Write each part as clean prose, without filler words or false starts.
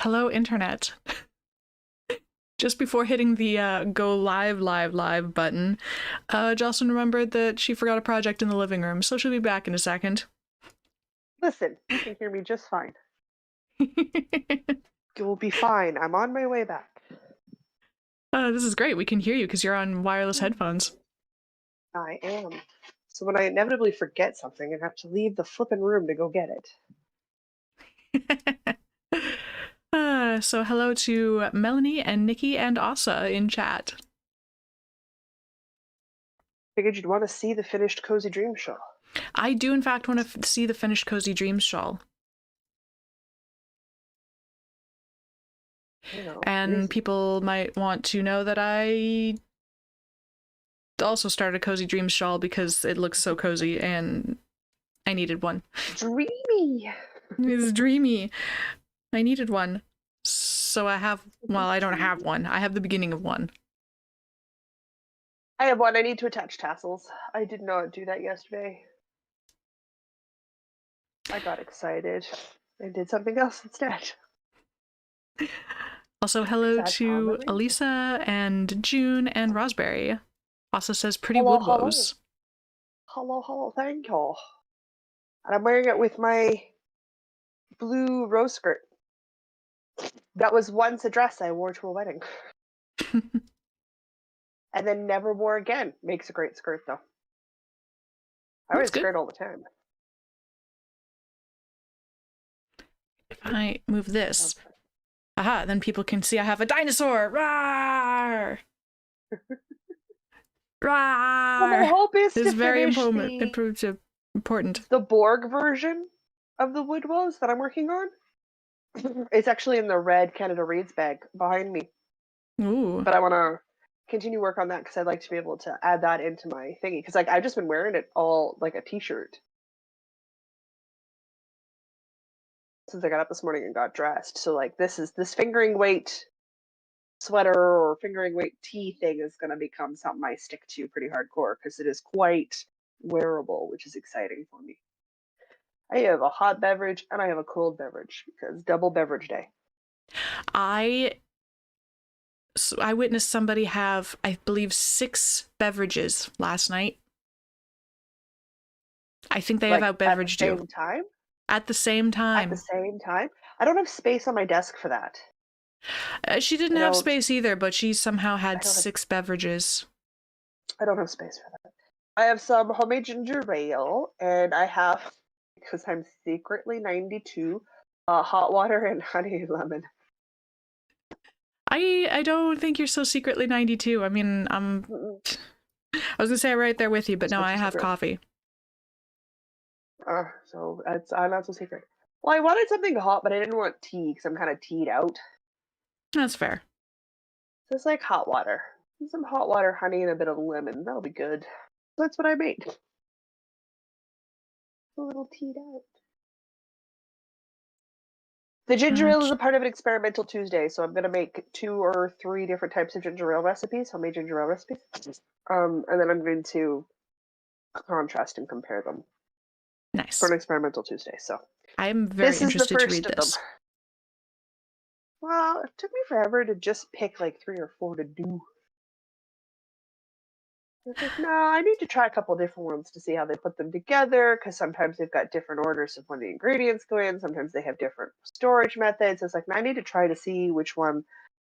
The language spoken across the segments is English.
Hello, Internet. Just before hitting the go live button, Jocelyn remembered that she forgot a project in the living room, so she'll be back in a second. Listen, you can hear me just fine. You'll be fine. I'm on my way back. This is great. We can hear you because you're on wireless headphones. I am. So when I inevitably forget something, I have to leave the flippin' room to go get it. So hello to Melanie and Nikki and Asa in chat. Figured you'd want to see the finished Cozy Dream Shawl. I do, in fact, want to see the finished Cozy Dreams shawl. You know, And people might want to know that I also started a Cozy Dreams shawl because it looks so cozy and I needed one. Dreamy! It's dreamy. I needed one. So I have, well, I don't have one. I have the beginning of one. I have one. I need to attach tassels. I did not do that yesterday. I got excited and did something else instead. Also, hello to Elisa and June and Raspberry. Also says pretty woodwoes. Hello, thank you. And I'm wearing it with my blue rose skirt. That was once a dress I wore to a wedding. And then never wore again. Makes a great skirt, though. I wear a skirt all the time. If I move this, aha, then people can see I have a dinosaur. Rawr! Rawr! Well, my hope is this to is very important. The Borg version of the Woodwells that I'm working on. It's actually in the red Canada Reads bag behind me. Ooh. But I want to continue work on that because I'd like to be able to add that into my thingy. Because like I've just been wearing it all like a t-shirt since I got up this morning and got dressed. So like this fingering weight sweater or fingering weight tee thing is going to become something I stick to pretty hardcore because it is quite wearable, which is exciting for me. I have a hot beverage and I have a cold beverage because double beverage day. I witnessed somebody have, I believe, 6 beverages last night. I think they have out-beveraged you. At the same time? At the same time. At the same time? I don't have space on my desk for that. She didn't have space either, but she somehow had 6 beverages. I don't have space for that. I have some homemade ginger ale, and I have, because I'm secretly 92, hot water and honey and lemon. I don't think you're so secretly 92. I mean, I was gonna say I'm right there with you, but no, I have coffee. So I'm not so secret. Well, I wanted something hot, but I didn't want tea because I'm kind of teed out. That's fair. So it's like hot water. Some hot water, honey, and a bit of lemon. That'll be good. That's what I made. A little teed out. The ginger ale is a part of an experimental Tuesday, so I'm gonna make 2 or 3 different types of ginger ale recipes, homemade ginger ale recipes. And then I'm going to contrast and compare them. Nice. For an experimental Tuesday, so I'm very interested to read this. Well, it took me forever to just pick like 3 or 4 to do. I was like, no, I need to try a couple different ones to see how they put them together, because sometimes they've got different orders of when the ingredients go in, sometimes they have different storage methods. It's like, I need to try to see which one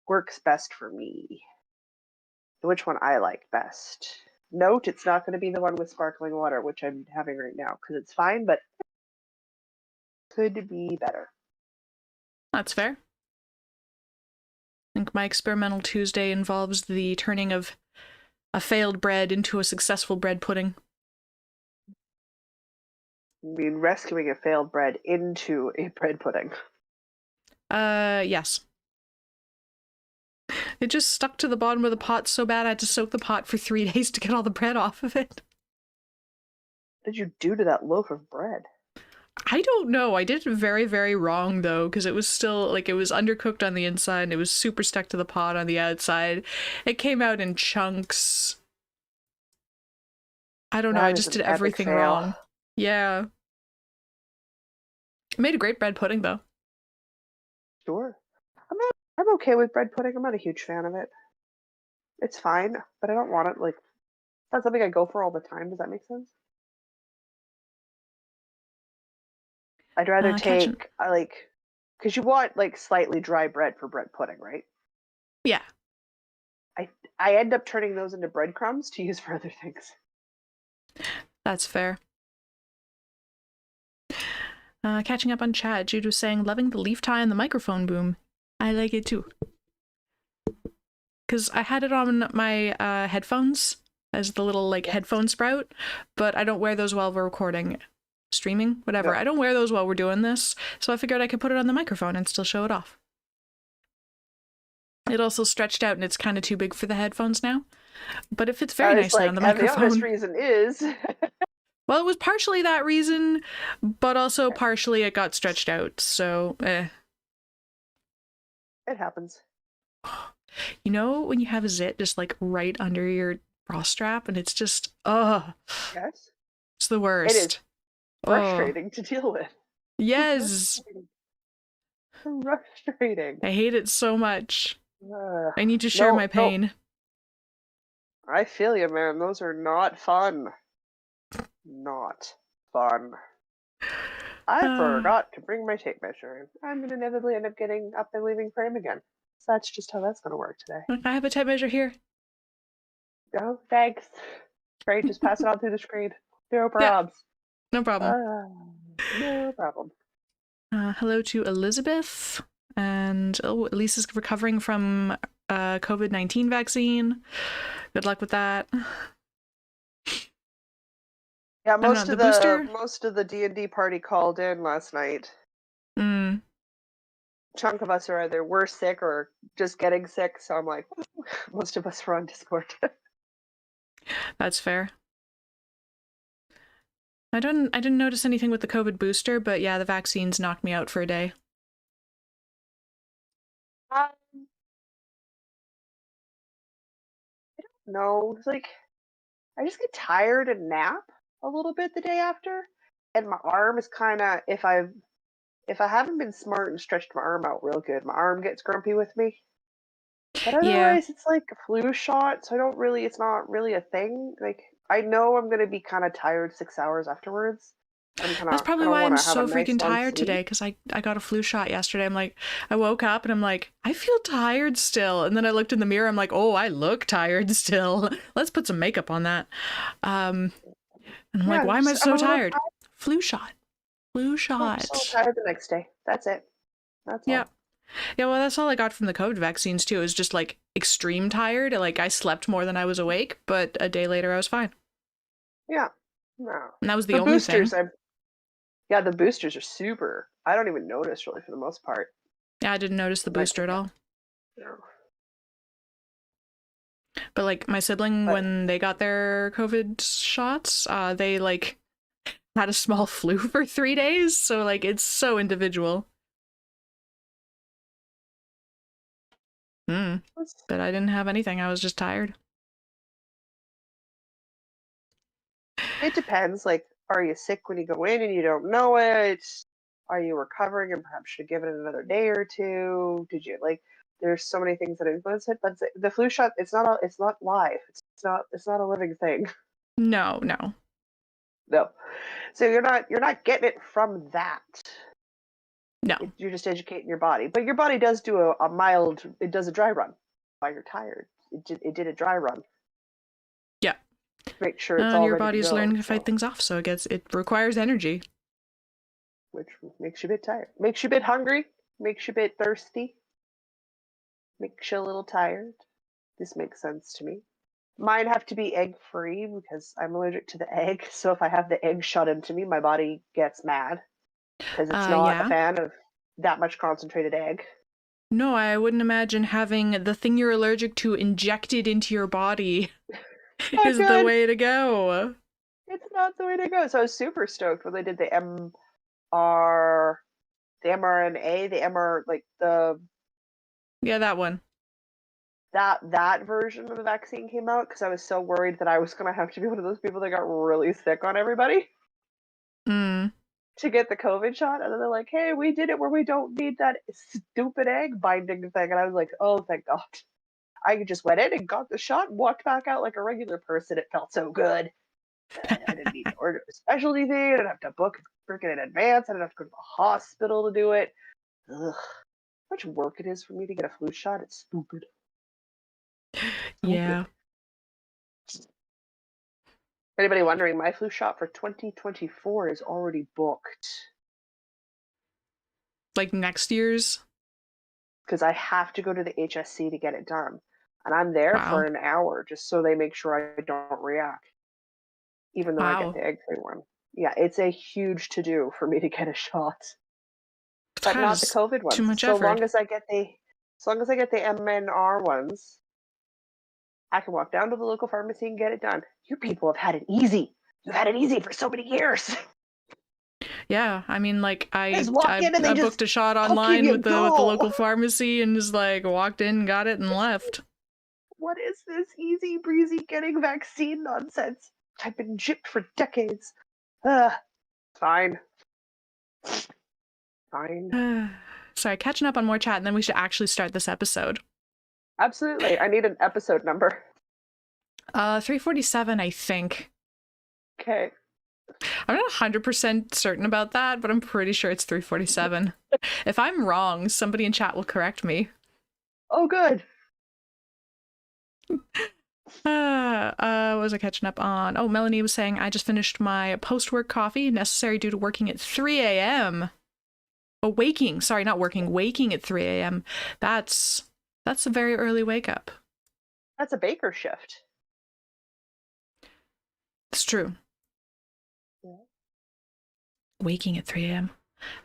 works best for me, which one I like best. Note, it's not going to be the one with sparkling water, which I'm having right now, because it's fine, but could be better. That's fair. I think my experimental Tuesday involves the turning of a failed bread into a successful bread pudding. You mean rescuing a failed bread into a bread pudding? Yes. It just stuck to the bottom of the pot so bad I had to soak the pot for 3 days to get all the bread off of it. What did you do to that loaf of bread? I don't know. I did it very, very wrong, though, because it was still, like, it was undercooked on the inside, and it was super stuck to the pot on the outside. It came out in chunks. I don't know, I just did everything wrong. Yeah. It made a great bread pudding, though. Sure. I'm okay with bread pudding. I'm not a huge fan of it. It's fine, but I don't want it like it's not something I go for all the time. Does that make sense? I'd rather Catching. take like because you want like slightly dry bread for bread pudding, right? Yeah, I I end up turning those into breadcrumbs to use for other things. that's fair. Catching up on chat, Jude was saying, loving the leaf tie and the microphone boom. I like it too. Because I had it on my headphones as the little like headphone sprout, but I don't wear those while we're recording, streaming, whatever. No. I don't wear those while we're doing this, so I figured I could put it on the microphone and still show it off. It also stretched out and it's kind of too big for the headphones now, but it fits very nicely on the microphone. The honest reason is well, it was partially that reason, but also partially it got stretched out, so it happens. You know when you have a zit just like right under your bra strap and it's just, Yes. it's the worst. It is frustrating to deal with. Yes. Frustrating. I hate it so much. I need to share my pain. No. I feel you, man. Those are not fun. Not fun. I forgot to bring my tape measure in. I'm going to inevitably end up getting up and leaving frame again. So that's just how that's going to work today. I have a tape measure here. Oh, thanks. Great, just pass it on through the screen. No probs. Yeah, no problem. No problem. Hello to Elizabeth. And Lisa's recovering from COVID-19 vaccine. Good luck with that. Yeah, most of the D&D party called in last night. Chunk of us are either we're sick or just getting sick, so I'm like, most of us were on Discord. That's fair. I didn't notice anything with the COVID booster, but yeah, the vaccines knocked me out for a day. I don't know. It's like I just get tired and nap a little bit the day after, and my arm is kind of if I haven't been smart and stretched my arm out real good, my arm gets grumpy with me. But otherwise, it's like a flu shot, so it's not really a thing. Like I know I'm gonna be kind of tired 6 hours afterwards. That's probably why I'm so freaking tired today, because I got a flu shot yesterday. I'm like, I woke up and I'm like, I feel tired still. And then I looked in the mirror, I'm like, oh, I look tired still. Let's put some makeup on that. And I'm like, why am I so tired? Flu shot. Flu shot. I'm so tired the next day. That's it. That's all. Yeah. Yeah, well, that's all I got from the COVID vaccines, too, is just, like, extreme tired. Like, I slept more than I was awake, but a day later I was fine. Yeah. No. And that was the only thing. Yeah, the boosters are super. I don't even notice, really, for the most part. Yeah, I didn't notice the booster at all. No. But, like, my sibling, when they got their COVID shots, they, like, had a small flu for 3 days. So, like, it's so individual. But I didn't have anything. I was just tired. It depends. Like, are you sick when you go in and you don't know it? Are you recovering and perhaps should have given it another day or two? Did you like? There's so many things that influence it. But the flu shot, it's not live. It's not a living thing. No. So you're not getting it from that. No. You're just educating your body. But your body does do a mild. It does a dry run while you're tired. It did a dry run. Yeah. Make sure it's all your ready body's to go, learning to fight things off, so it requires energy. Which makes you a bit tired. Makes you a bit hungry. Makes you a bit thirsty. Makes you a little tired. This makes sense to me. Mine have to be egg free because I'm allergic to the egg. So if I have the egg shot into me, my body gets mad because it's not a fan of that much concentrated egg. No, I wouldn't imagine having the thing you're allergic to injected into your body is the way to go. It's not the way to go. So I was super stoked when they did the mRNA, Yeah, that one. That version of the vaccine came out because I was so worried that I was going to have to be one of those people that got really sick on everybody. to get the COVID shot, and then they're like, "Hey, we did it where we don't need that stupid egg binding thing." And I was like, "Oh, thank God." I just went in and got the shot and walked back out like a regular person. It felt so good. I didn't need to order a specialty thing. I didn't have to book freaking in advance. I didn't have to go to the hospital to do it. Ugh. How much work it is for me to get a flu shot. It's stupid. Yeah. Anybody wondering, my flu shot for 2024 is already booked. Like next year's? Because I have to go to the HSC to get it done. And I'm there Wow. for an hour just so they make sure I don't react. Even though I get Wow. the egg-free one. Yeah, it's a huge to-do for me to get a shot. But That not the is COVID too ones. much So long effort. as I get the MNR ones, I can walk down to the local pharmacy and get it done. You people have had it easy. You've had it easy for so many years. Yeah, I mean, like Just walk in and they I just booked a shot hook online you with the go. local pharmacy and just like walked in, got it, and left. What is this easy breezy getting vaccine nonsense? I've been gypped for decades. Fine. Fine. Sorry, catching up on more chat, and then we should actually start this episode. Absolutely. I need an episode number. 347, I think. Okay. I'm not 100% certain about that, but I'm pretty sure it's 347. If I'm wrong, somebody in chat will correct me. Oh, good. What was I catching up on? Oh, Melanie was saying, I just finished my post-work coffee, necessary due to working at 3 a.m. Oh, waking at 3 a.m. That's a very early wake up. That's a baker shift. It's true. Yeah. Waking at 3 a.m.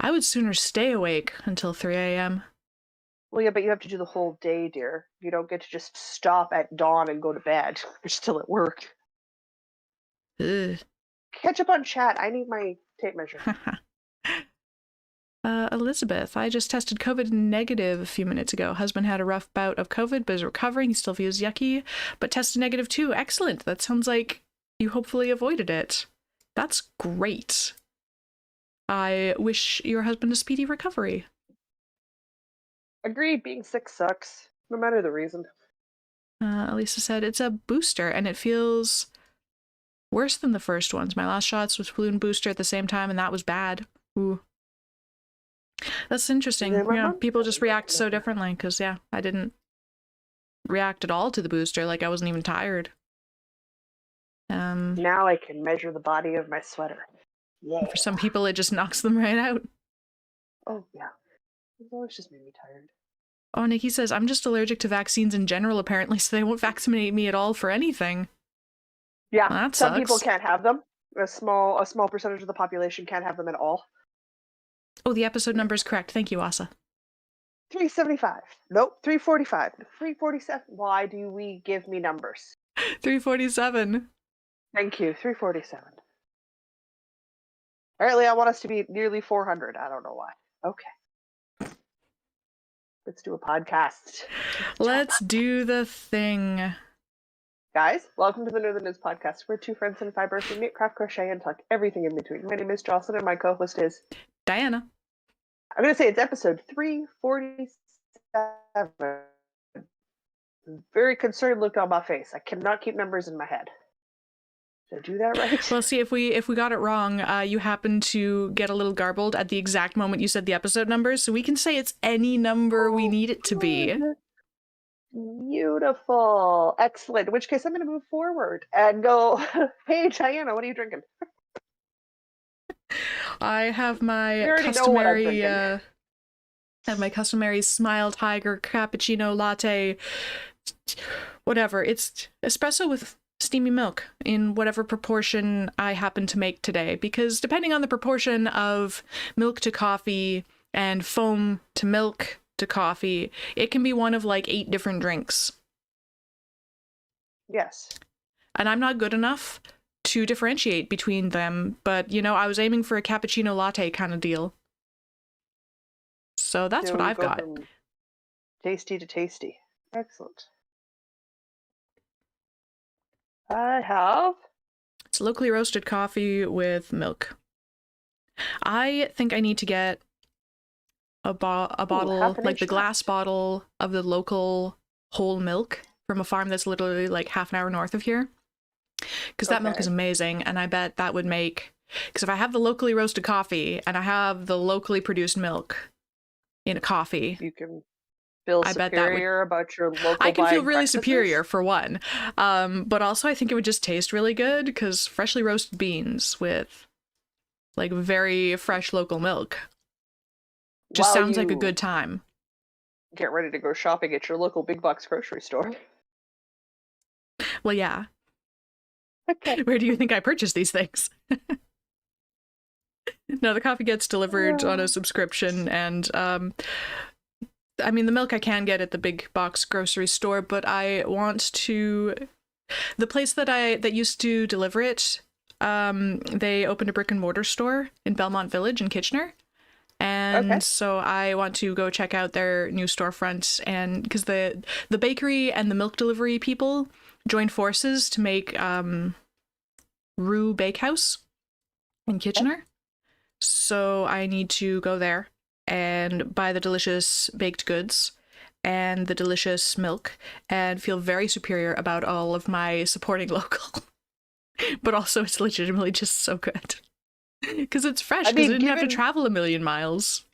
I would sooner stay awake until 3 a.m. Well, yeah, but you have to do the whole day, dear. You don't get to just stop at dawn and go to bed. You're still at work. Ugh. Catch up on chat. I need my tape measure. Elizabeth, I just tested COVID negative a few minutes ago. Husband had a rough bout of COVID, but is recovering. He still feels yucky, but tested negative too. Excellent. That sounds like you hopefully avoided it. That's great. I wish your husband a speedy recovery. Agreed, being sick sucks, no matter the reason. Elisa said, it's a booster, and it feels worse than the first ones. My last shots was flu and booster at the same time, and that was bad. Ooh. That's interesting. Yeah, people just react so differently, because, yeah, I didn't react at all to the booster. Like, I wasn't even tired. Now I can measure the body of my sweater. Yeah. For some people, it just knocks them right out. Oh, yeah. It's always just made me tired. Oh, Nikki says, I'm just allergic to vaccines in general, apparently, so they won't vaccinate me at all for anything. Yeah, well, that some sucks. people can't have them. A small percentage of the population can't have them at all. Oh, the episode number is correct. Thank you, Asa. 375. Nope, 345. 347. Why do we give me numbers? 347. Thank you, 347. Apparently, I want us to be nearly 400. I don't know why. Okay. Let's do a podcast. Let's do the thing. Guys, welcome to the Northern News Podcast. We're two friends in fibers who knit, craft, crochet, and talk everything in between. My name is Jocelyn, and my co-host is Diana. I'm going to say it's episode 347. Very concerned look on my face. I cannot keep numbers in my head. Did I do that right? Well, see, if we got it wrong, you happen to get a little garbled at the exact moment you said the episode numbers, so we can say it's any number we need it to be. Beautiful. Excellent. In which case, I'm going to move forward and go, hey, Diana, what are you drinking? I have my customary Smile Tiger cappuccino latte, whatever. It's espresso with steamy milk in whatever proportion I happen to make today, because depending on the proportion of milk to coffee and foam to milk to coffee, it can be one of like 8 different drinks. Yes. And I'm not good enough to differentiate between them, but you know, I was aiming for a cappuccino latte kind of deal. So that's what I've got. From tasty to tasty. Excellent. I have... It's locally roasted coffee with milk. I think I need to get a Ooh, half bottle, an like inch the glass nut. bottle of the local whole milk from a farm that's literally like half an hour north of here. Because that milk is Okay. amazing, and I bet that would make. Because if I have the locally roasted coffee and I have the locally produced milk in a coffee, You can feel I bet that would. superior about your I local can feel buying really superior practices. for one, but also I think it would just taste really good because freshly roasted beans with like very fresh local milk just While sounds like a you good time. get ready to go shopping at your local big box grocery store. Well, yeah. Okay. Where do you think I purchase these things? No, the coffee gets delivered on a subscription, and I mean the milk I can get at the big box grocery store, but I want to. The place that used to deliver it, they opened a brick and mortar store in Belmont Village in Kitchener. Okay. And so I want to go check out their new storefront, and because the bakery and the milk delivery people joined forces to make Rue Bakehouse in Okay. Kitchener. So I need to go there and buy the delicious baked goods and the delicious milk and feel very superior about all of my supporting local. But also it's legitimately just so good. Because it's fresh, I because I mean, didn't have to given travel a million miles.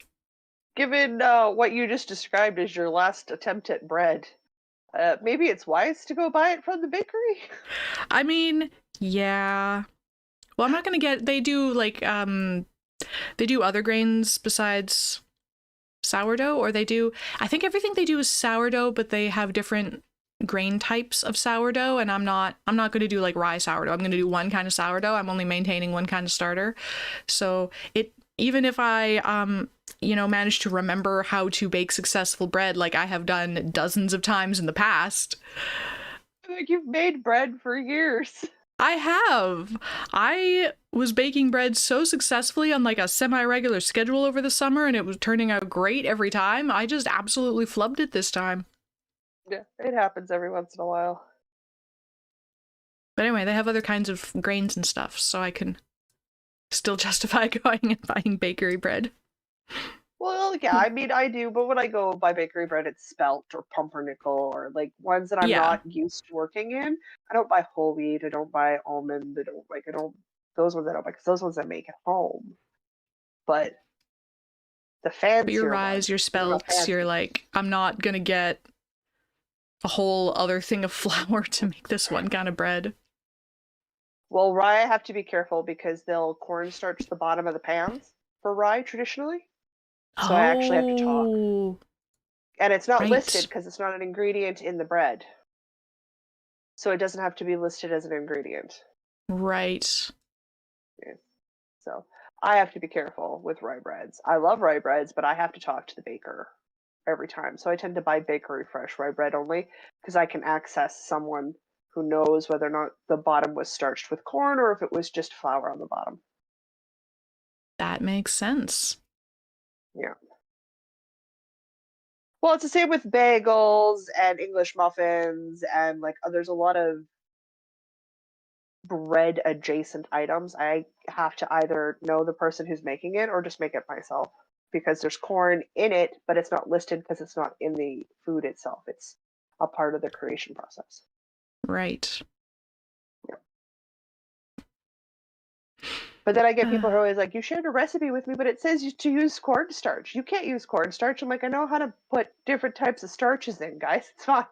given what you just described as your last attempt at bread, maybe it's wise to go buy it from the bakery. I mean, yeah. Well, I'm not gonna get. They do like they do other grains besides sourdough, or they do. I think everything they do is sourdough, but they have different grain types of sourdough, and I'm not. I'm not gonna do like rye sourdough. I'm gonna do one kind of sourdough. I'm only maintaining one kind of starter, so it. Even if I manage to remember how to bake successful bread like I have done dozens of times in the past, Like you've made bread for years. I have. I was baking bread so successfully on like a semi-regular schedule over the summer, and it was turning out great every time. I just absolutely flubbed it this time. Yeah, it happens every once in a while. But anyway, they have other kinds of grains and stuff, so I can still justify going and buying bakery bread. Well, yeah, I mean, I do, but when I go buy bakery bread, it's spelt or pumpernickel or like ones that I'm Yeah, not used to working in. I don't buy whole wheat. I don't buy almond. I don't, those ones I don't buy because those ones I make at home. But the but your fancier ryes, ones, your the real spelts, you're fancy. like, I'm not gonna get a whole other thing of flour to make this one kind of bread. Well, rye, I have to be careful because they'll cornstarch the bottom of the pans for rye traditionally. So I actually have to talk. Oh, And it's not listed right, because it's not an ingredient in the bread. So it doesn't have to be listed as an ingredient. right. Yeah. So I have to be careful with rye breads. I love rye breads, but I have to talk to the baker every time. So I tend to buy bakery fresh rye bread only because I can access someone who knows whether or not the bottom was starched with corn or if it was just flour on the bottom. That makes sense. Yeah. Well, it's the same with bagels and English muffins and like there's a lot of bread adjacent items. I have to either know the person who's making it or just make it myself because there's corn in it, but it's not listed because it's not in the food itself. It's a part of the creation process. Right. Yeah. But then I get people who are always like, "You shared a recipe with me, but it says to use cornstarch. You can't use cornstarch." I'm like, "I know how to put different types of starches in, guys. It's fine.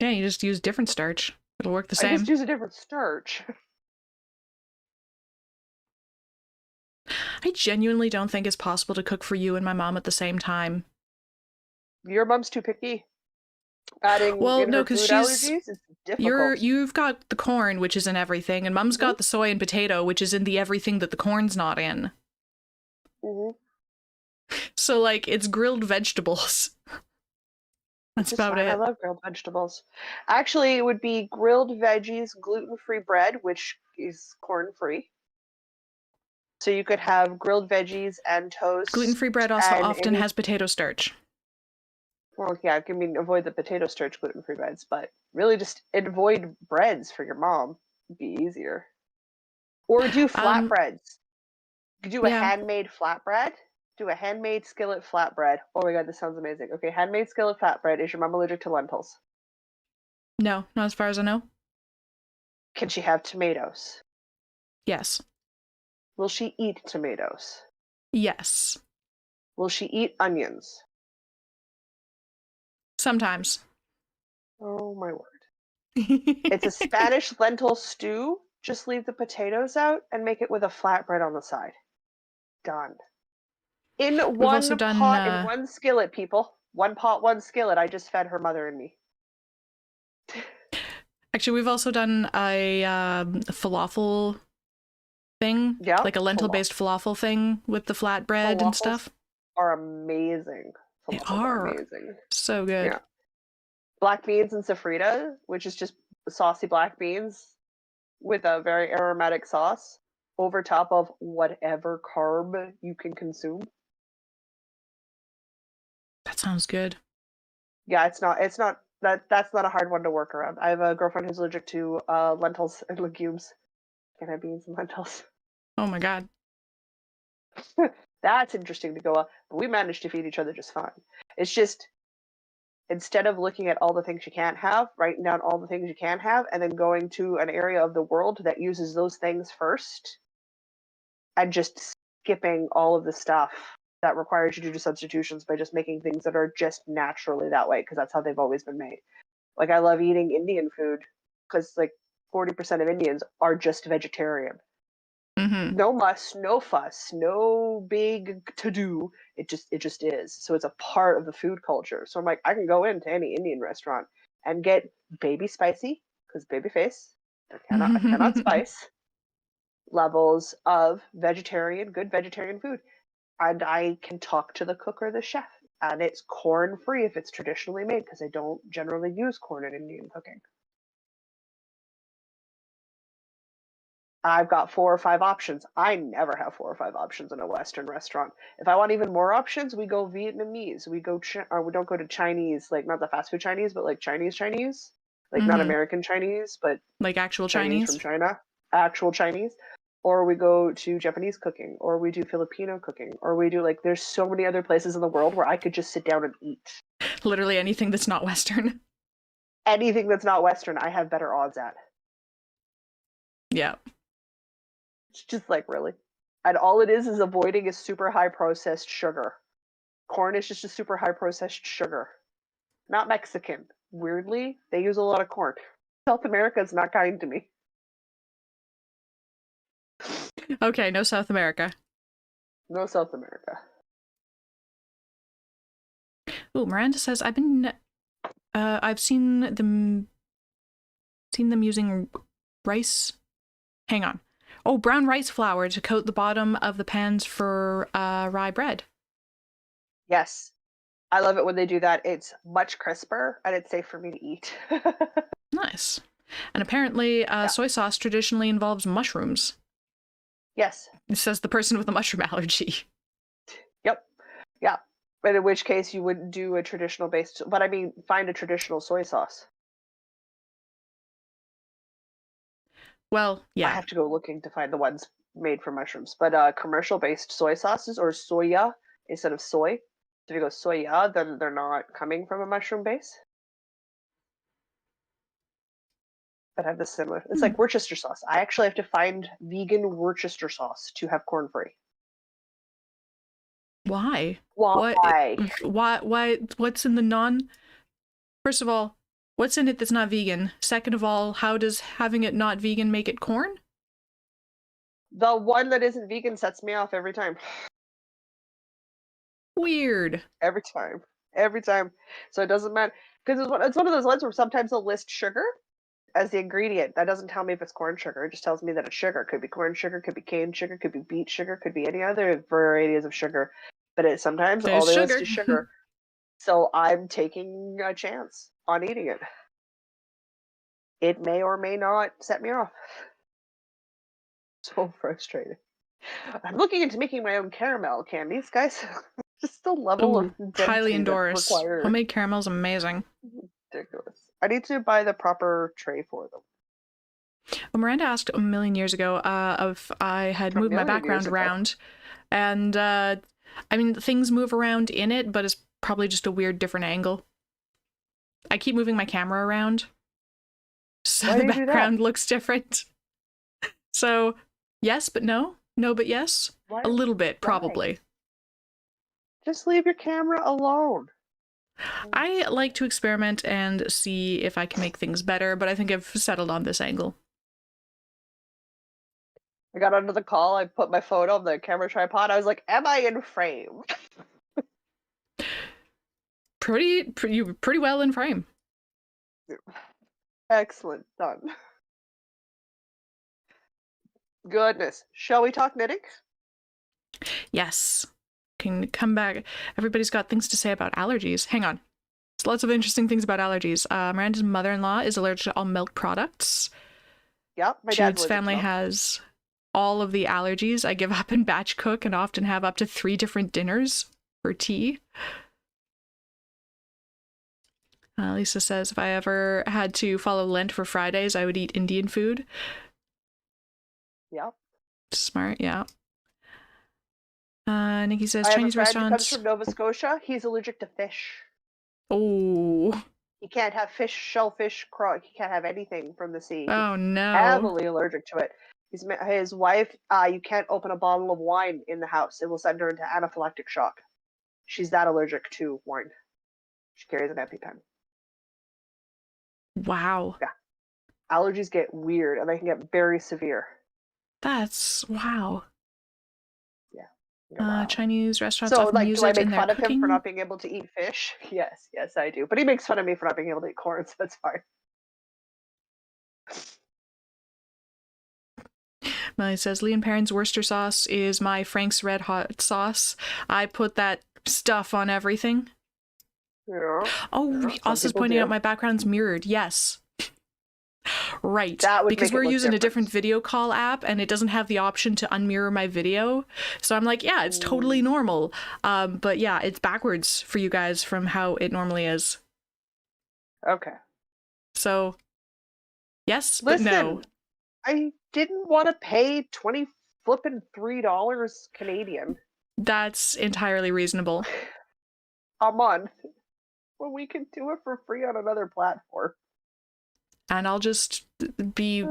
Yeah, you just use different starch. It'll work the I just same. use a different starch." I genuinely don't think it's possible to cook for you and my mom at the same time. Your mom's too picky. Adding Well, in no, her because food she's allergies is difficult. you've got the corn, which is in everything, and mom's Hmm. got the soy and potato, which is in the everything that the corn's not in. Hmm. So like it's grilled vegetables. Which That's is about fine. I it. love grilled vegetables. Actually, it would be grilled veggies, gluten-free bread, which is corn-free. So you could have grilled veggies and toast Gluten-free bread also and often any. has potato starch. Well, yeah, I mean, avoid the potato starch gluten-free breads, but really just avoid breads for your mom. It'd be easier. Or do Um, flatbreads. Do a Yeah. handmade flatbread. Do a handmade skillet flatbread. Oh my god, this sounds amazing. Okay, handmade skillet flatbread. Is your mom allergic to lentils? No, not as far as I know. Can she have tomatoes? Yes. Will she eat tomatoes? Yes. Will she eat onions? Sometimes. Oh my word. It's a Spanish lentil stew. Just leave the potatoes out and make it with a flatbread on the side. Done. In We've also one done pot, in one skillet, people. One pot, one skillet. I just fed her mother and me. actually we've also done a falafel thing, Yeah. like a lentil-based falafel thing with the flatbread and stuff. Are amazing. They Falafels are amazing. so good. Yeah. Black beans and sofrita, which is just saucy black beans with a very aromatic sauce over top of whatever carb you can consume. That sounds good. Yeah, it's not that's not a hard one to work around. I have a girlfriend who's allergic to lentils and legumes. Can't have beans and lentils. Oh my god. That's interesting to go up, but we managed to feed each other just fine. It's just instead of looking at all the things you can't have, writing down all the things you can have, and then going to an area of the world that uses those things first, and just skipping all of the stuff that requires you to do substitutions by just making things that are just naturally that way, because that's how they've always been made. Like, I love eating Indian food because, like, 40% of Indians are just vegetarian. Mm-hmm. No muss, no fuss, no big to do. It just is. So it's a part of the food culture. So I'm like, I can go into any Indian restaurant and get baby spicy, because baby face. I cannot spice levels of vegetarian, good vegetarian food. And I can talk to the cook or the chef. And it's corn free if it's traditionally made, because I don't generally use corn in Indian cooking. I've got 4 or 5 options. I never have 4 or 5 options in a Western restaurant. If I want even more options, we go Vietnamese. We don't go to Chinese, like not the fast food Chinese, but like Chinese, like not American Chinese, but like actual Chinese Chinese from China, actual Chinese. Or we go to Japanese cooking, or we do Filipino cooking, or we do like there's so many other places in the world where I could just sit down and eat. Literally anything that's not Western. Anything that's not Western, I have better odds at. Yeah. It's just like, really. And all it is avoiding is super high processed sugar. Corn is just a super high processed sugar. Not Mexican. Weirdly, they use a lot of corn. South America is not kind to me. Okay, no South America. No South America. Oh, Miranda says I've seen them using rice. Hang on. Oh, brown rice flour to coat the bottom of the pans for rye bread. Yes. I love it when they do that. It's much crisper and it's safe for me to eat. Nice. And apparently soy sauce traditionally involves mushrooms. Yes. It says the person with a mushroom allergy. Yep. Yeah. But in which case you wouldn't do a traditional based, but I mean, find a traditional soy sauce. Well, yeah. I have to go looking to find the ones made from mushrooms. But commercial-based soy sauces, or soya instead of soy. So if you go soya, then they're not coming from a mushroom base. But have the similar. It's like Worcester sauce. I actually have to find vegan Worcester sauce to have corn-free. Why? Why? Why? What's in the non? First of all, what's in it that's not vegan? Second of all, how does having it not vegan make it corn? The one that isn't vegan sets me off every time. Weird. Every time. Every time. So it doesn't matter. Because it's one of those ones where sometimes they'll list sugar as the ingredient. That doesn't tell me if it's corn sugar. It just tells me that it's sugar. Could be corn sugar, could be cane sugar, could be beet sugar, could be any other varieties of sugar. But sometimes There's all they sugar. list is sugar. So I'm taking a chance on eating it. It may or may not set me off. So frustrating. I'm looking into making my own caramel candies, guys. Just the level of highly density endorse. that's required. Homemade caramel's amazing. Ridiculous. I need to buy the proper tray for them. Well, Miranda asked a million years ago if I had A moved my million years background ago. around. And, I mean, things move around in it, but it's probably just a weird, different angle. I keep moving my camera around, so Why the do you do that? background looks different. So, yes, but no. No, but yes. Why? A little bit, Why? probably. Just leave your camera alone. I like to experiment and see if I can make things better, but I think I've settled on this angle. I got onto the call. I put my phone on the camera tripod. I was like, "Am I in frame?" Pretty well in frame. Excellent. Done. Goodness. Shall we talk knitting? Yes. Can come back. Everybody's got things to say about allergies. Hang on. There's lots of interesting things about allergies. Miranda's mother-in-law is allergic to all milk products. Yep. My dad's Jude's allergic family to milk. has all of the allergies. I give up and batch cook and often have up to 3 different dinners for tea. Lisa says, if I ever had to follow Lent for Fridays, I would eat Indian food. Yep. Smart, yeah. Nikki says, I have Chinese a friend who comes restaurants. from Nova Scotia. He's allergic to fish. Oh. He can't have fish, shellfish, he can't have anything from the sea. Oh, no. Heavily allergic to it. His wife, you can't open a bottle of wine in the house. It will send her into anaphylactic shock. She's that allergic to wine. She carries an EpiPen. Wow. Yeah. Allergies get weird and they can get very severe. That's wow. Yeah. Wow. Chinese restaurants So, often like, use do I it in make their fun of him cooking. for not being able to eat fish? Yes, I do. But he makes fun of me for not being able to eat corn, so that's fine. Melly says, Leon Perrin's Worcester sauce is my Frank's Red Hot sauce. I put that stuff on everything. Yeah. Oh, Yeah, Us is pointing out my background's mirrored. Yes. Right. That would because make it we're look using a different different. video call app and it doesn't have the option to unmirror my video. So I'm like, yeah, it's totally normal. But yeah, it's backwards for you guys from how it normally is. Okay. So, yes, Listen, but no. I didn't want to pay $3 Canadian That's entirely reasonable. a month when we can do it for free on another platform. And I'll just be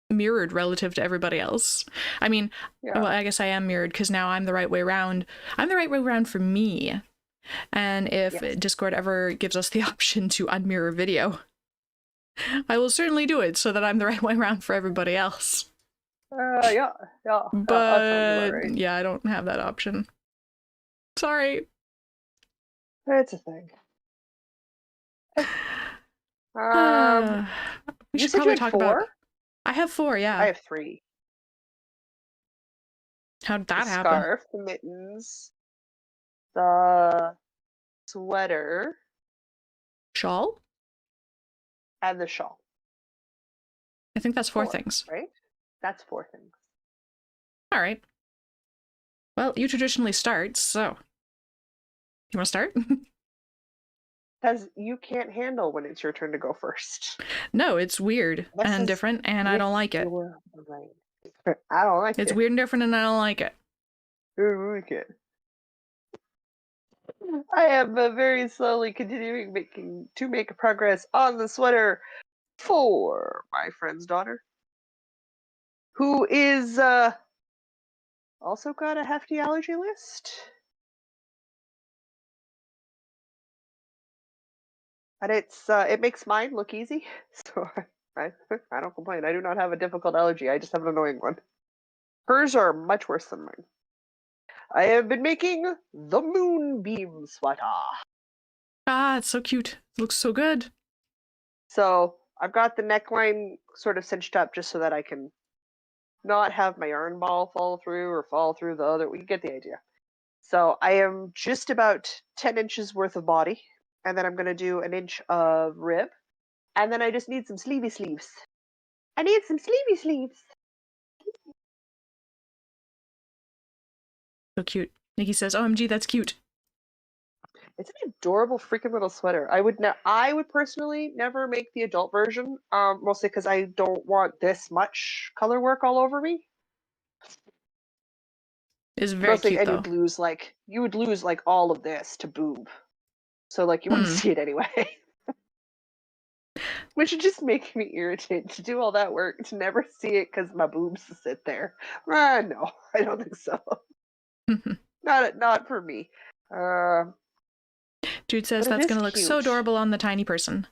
mirrored relative to everybody else. I mean, Yeah. well, I guess I am mirrored because now I'm the right way around. I'm the right way around for me. And if Discord ever gives us the option to unmirror video, I will certainly do it so that I'm the right way around for everybody else. Yeah. But right. yeah, I don't have that option. Sorry. It's a thing. We you should said probably you had talk 4? about. I have 4, yeah. I have 3. How did that the happen? Scarf, the mittens, the sweater, Shawl? and the shawl. I think that's 4 things. Right? That's 4 things. All right. Well, you traditionally start, so. You want to start? Because you can't handle when it's your turn to go first. No, it's weird and different, and I don't like it. I don't like it. It's weird and different, and I don't like it. I am very slowly continuing to make progress on the sweater for my friend's daughter, who is also got a hefty allergy list. And it makes mine look easy, so I don't complain. I do not have a difficult allergy. I just have an annoying one. Hers are much worse than mine. I have been making the Moonbeam sweater. Ah, it's so cute. It looks so good. So I've got the neckline sort of cinched up just so that I can not have my yarn ball fall through the other. We get the idea. So I am just about 10 inches worth of body. And then I'm going to do an inch of rib. And then I just need some sleevey sleeves. I need some sleevey sleeves. So cute. Nikki says, OMG, that's cute. It's an adorable freaking little sweater. I would personally never make the adult version, mostly because I don't want this much color work all over me. It's very Mostly, cute and though. you would lose like all of this to boob, so like you wouldn't Hmm. see it anyway. Which would just make me irritated to do all that work to never see it because my boobs sit there. No, I don't think so. Not for me. Uh, Jude says but it that's is gonna look so cute. adorable on the tiny person.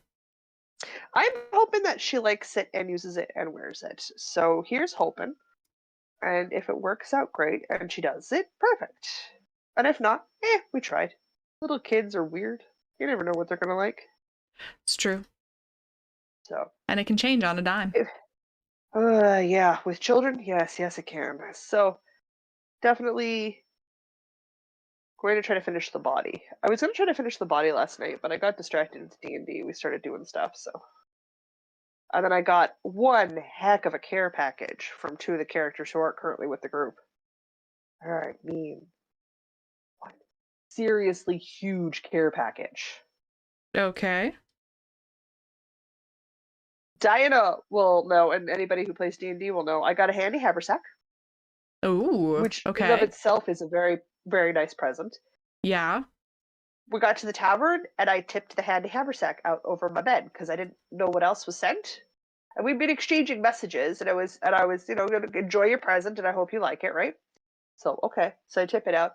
I'm hoping that she likes it and uses it and wears it. So here's hoping. And if it works out great and she does it, perfect. And if not, we tried. Little kids are weird. You never know what they're gonna like. It's true. So And it can change on a dime. if, yeah, with children, yes, it can. So definitely going to try to finish the body. I was going to try to finish the body last night, but I got distracted with D&D. We started doing stuff, so. And then I got one heck of a care package from two of the characters who aren't currently with the group. I mean, one seriously huge care package. Okay. Diana will know, and anybody who plays D&D will know, I got a handy haversack, Ooh, which in and of okay. itself is a very, very nice present. Yeah. We got to the tavern, and I tipped the handy haversack out over my bed because I didn't know what else was sent. And we've been exchanging messages, and I was, gonna enjoy your present, and I hope you like it, right? So okay, so I tip it out.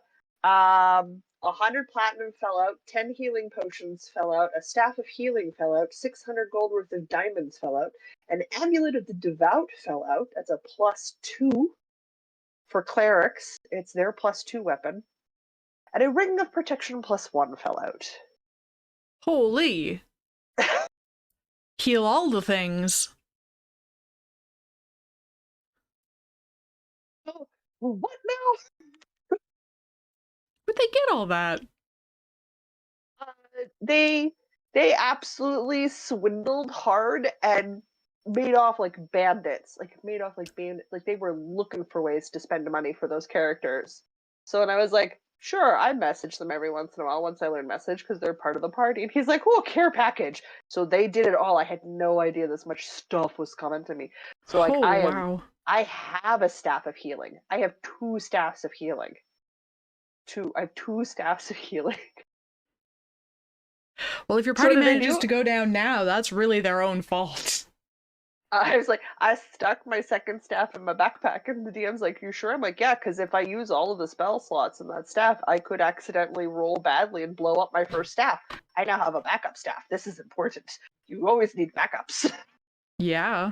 100 platinum fell out, 10 healing potions fell out, a staff of healing fell out, 600 gold worth of diamonds fell out, an amulet of the devout fell out. That's a +2 for clerics. It's their +2 weapon, and a ring of protection +1 fell out. Holy. Heal all the things. Oh, what now? Where'd they get all that? Uh, they they absolutely swindled hard and made off like bandits. Like they were looking for ways to spend money for those characters. So when I was like, sure, I message them every once in a while once I learn message because they're part of the party. And he's like, oh, care package. So they did it all. I had no idea this much stuff was coming to me. So like Oh, wow. I have a staff of healing. I have two staffs of healing. I have two staffs of healing. Well, if your So what party did I manages do? to go down now, that's really their own fault. I was like, I stuck my second staff in my backpack, and the DM's like, "You sure?" I'm like, "Yeah, because if I use all of the spell slots in that staff, I could accidentally roll badly and blow up my first staff. I now have a backup staff. This is important. You always need backups." Yeah.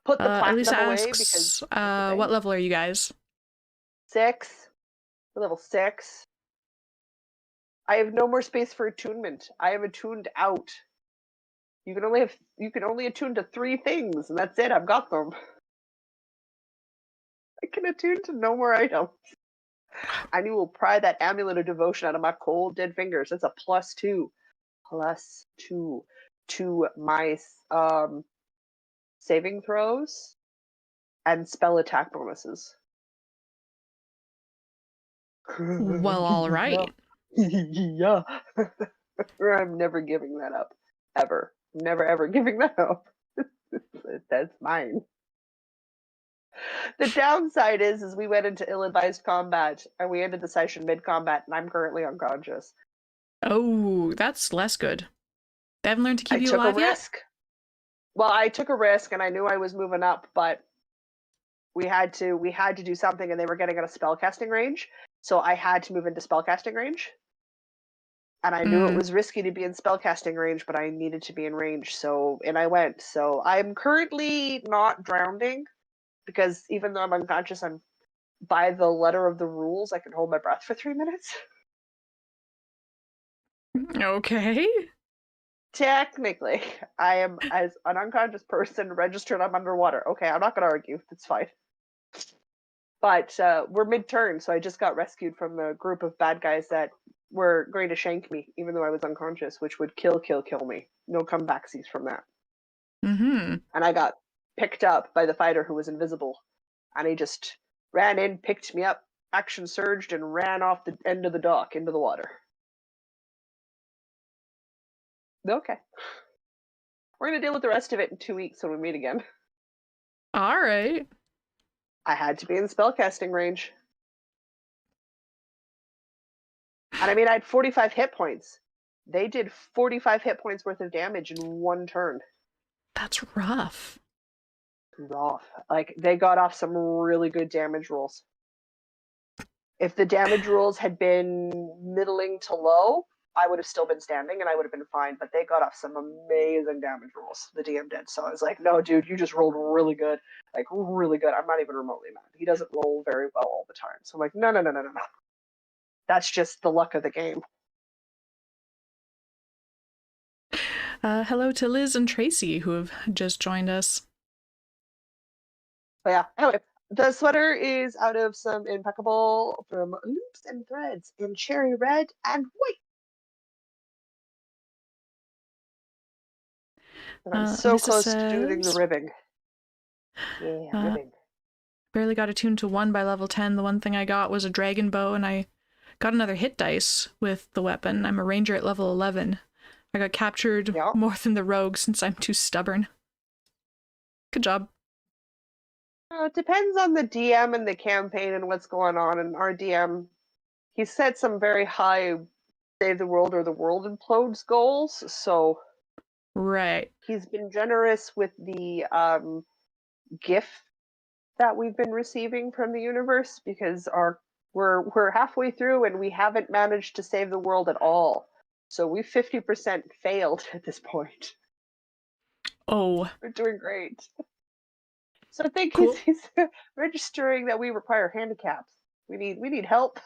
Put the Elisa platinum away because asks, that's the thing. what level are you guys? 6, we're level 6. I have no more space for attunement. I am attuned out. You can only attune to 3 things, and that's it. I've got them. I can attune to no more items. And you will pry that amulet of devotion out of my cold dead fingers. That's a +2. +2 to my saving throws and spell attack bonuses. Well, all Yeah. right. Yeah. I'm never giving that up. Ever. Never ever giving that up. That's mine. The downside is we went into ill-advised combat and we ended the session mid-combat and I'm currently unconscious. Oh, that's less good. They haven't learned to I keep you took a alive yet? risk. Well, I took a risk and I knew I was moving up, but we had to do something and they were getting out of spellcasting range. So I had to move into spellcasting range. And I knew it was risky to be in spellcasting range, but I needed to be in range, and I went. So I'm currently not drowning because even though I'm unconscious, I'm by the letter of the rules, I can hold my breath for 3 minutes. Okay. Technically, I am, as an unconscious person, registered I'm underwater. Okay, I'm not going to argue. That's fine. But we're mid-turn, so I just got rescued from the group of bad guys that were going to shank me, even though I was unconscious, which would kill me. No comebacksies from that. Mm-hmm. And I got picked up by the fighter who was invisible, and he just ran in, picked me up, action surged, and ran off the end of the dock into the water. Okay. We're gonna deal with the rest of it in 2 weeks when we meet again. All right. I had to be in the spellcasting range. And I mean, I had 45 hit points. They did 45 hit points worth of damage in one turn. That's rough. Rough. Like, they got off some really good damage rolls. If the damage rolls had been middling to low, I would have still been standing and I would have been fine. But they got off some amazing damage rolls, the DM did. So I was like, no, dude, you just rolled really good. Like, really good. I'm not even remotely mad. He doesn't roll very well all the time. So I'm like, no. That's just the luck of the game. Hello to Liz and Tracy, who have just joined us. But yeah, anyway, the sweater is out of some impeccable from Loops and Threads in cherry red and white. And I'm so Lisa close to doing the says, ribbing. Yeah, ribbing. barely got attuned to 1 by level 10. The one thing I got was a dragon bow, and I got another hit dice with the weapon. I'm a ranger at level 11. I got captured more than the rogue since I'm too stubborn. Good job. It depends on the DM and the campaign and what's going on. And our DM, he set some very high save the world or the world implodes goals. So right, he's been generous with the gift that we've been receiving from the universe because we're halfway through and we haven't managed to save the world at all. So we 50% failed at this point. Oh, we're doing great. So I think cool. he's registering that we require handicaps. We need help.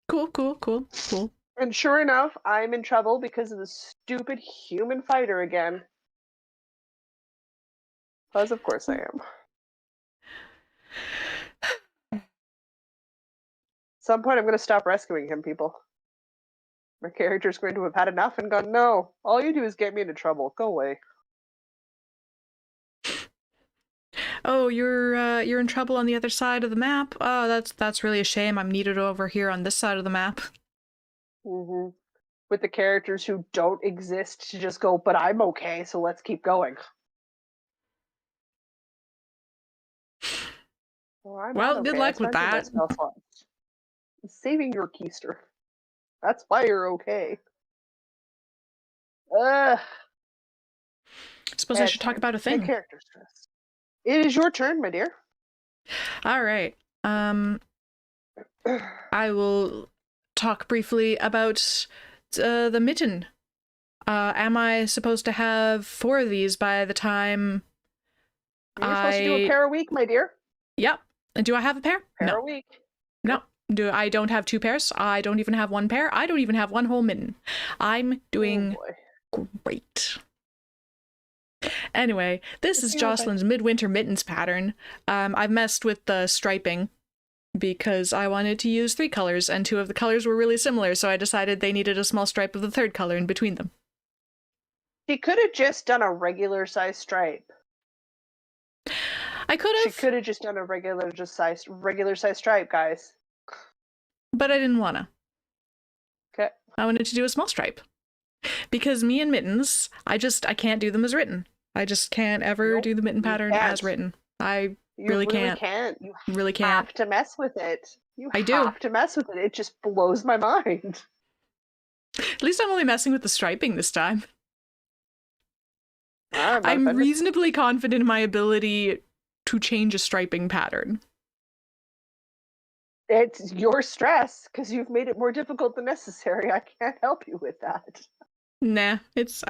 Cool. And sure enough, I'm in trouble because of the stupid human fighter again. Because of course I am. At some point I'm going to stop rescuing him, people. My character's going to have had enough and gone, no, all you do is get me into trouble. Go away. Oh, you're in trouble on the other side of the map. Oh, that's really a shame. I'm needed over here on this side of the map. Mm-hmm. With the characters who don't exist to just go, but I'm okay, so let's keep going. Well, good luck with that. Saving your keister. That's why you're okay. Suppose I should talk about a thing. Character stress. It is your turn, my dear. All right. I will talk briefly about the mitten. Am I supposed to have 4 of these by the time You're supposed to do a pair a week, my dear. Yep. Do I have a pair? Pair a week. No. I don't have 2 pairs. I don't even have 1 pair. I don't even have 1 whole mitten. I'm doing great. Anyway, this is Jocelyn's midwinter mittens pattern. I've messed with the striping because I wanted to use 3 colors and 2 of the colors were really similar, so I decided they needed a small stripe of the 3rd color in between them. She could have just done a regular size stripe. I could have. She could have just done a regular size stripe, guys. But I didn't wanna. Okay. I wanted to do a small stripe. Because me and mittens, I can't do them as written. I just can't ever do the mitten pattern as written. I really can't. You really can't. Have to mess with it. I do. Have to mess with it. It just blows my mind. At least I'm only messing with the striping this time. I'm offended. reasonably confident in my ability to change a striping pattern. It's your stress, because you've made it more difficult than necessary. I can't help you with that. Nah,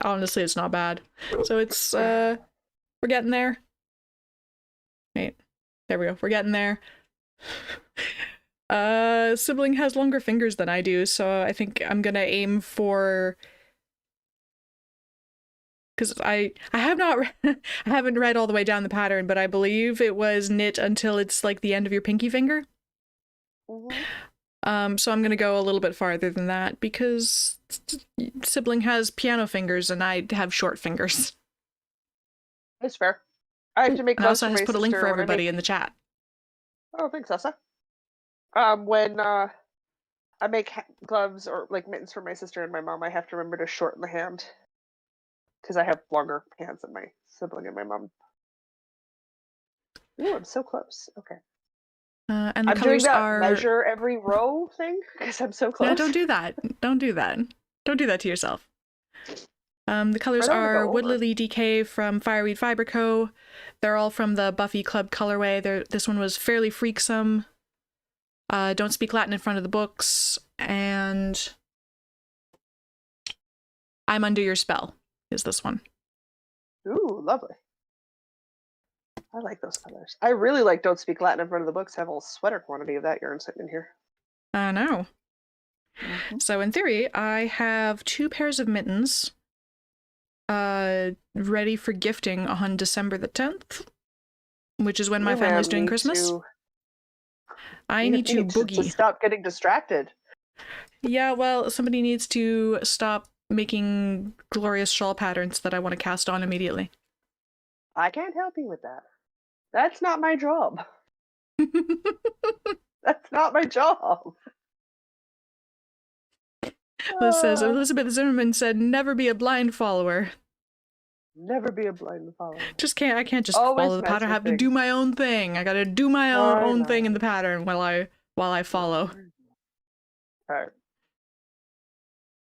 honestly, it's not bad. So it's, we're getting there. Wait, there we go, we're getting there. Sibling has longer fingers than I do, so I think I'm gonna aim for... Because I have not, I haven't read all the way down the pattern, but I believe it was knit until it's like the end of your pinky finger. Mm-hmm. So I'm gonna go a little bit farther than that because Sibling has piano fingers and I have short fingers. That's fair. I have to make. And also has put a link for everybody in the chat. Oh, thanks, Essa. When I make gloves or like mittens for my sister and my mom. I have to remember to shorten the hand because I have longer hands than my sibling and my mom. Ooh, I'm so close. Okay. And the I'm doing colors that are... measure every row thing because I'm so No, close. don't do that. Don't do that. Don't do that to yourself. The colors I don't want to are go Wood over. Lily DK from Fireweed Fiber Co. They're all from the Buffy Club colorway. This one was Fairly Freaksome. Don't Speak Latin in Front of the Books. And I'm Under Your Spell is this one. Ooh, lovely. I like those colors. I really like Don't Speak Latin in Front of the Books. I have a whole sweater quantity of that yarn sitting in here. I know. Mm-hmm. So in theory, I have 2 pairs of mittens ready for gifting on December the 10th, which is when my family's doing Christmas. I need to boogie. Stop getting distracted. Yeah, well, somebody needs to stop making glorious shawl patterns that I want to cast on immediately. I can't help you with that. That's not my job. That's not my job. Liz says, Elizabeth Zimmerman said, never be a blind follower. Never be a blind follower. I can't just follow the pattern. I have to do my own thing. I gotta do my own thing in the pattern while I follow. Alright.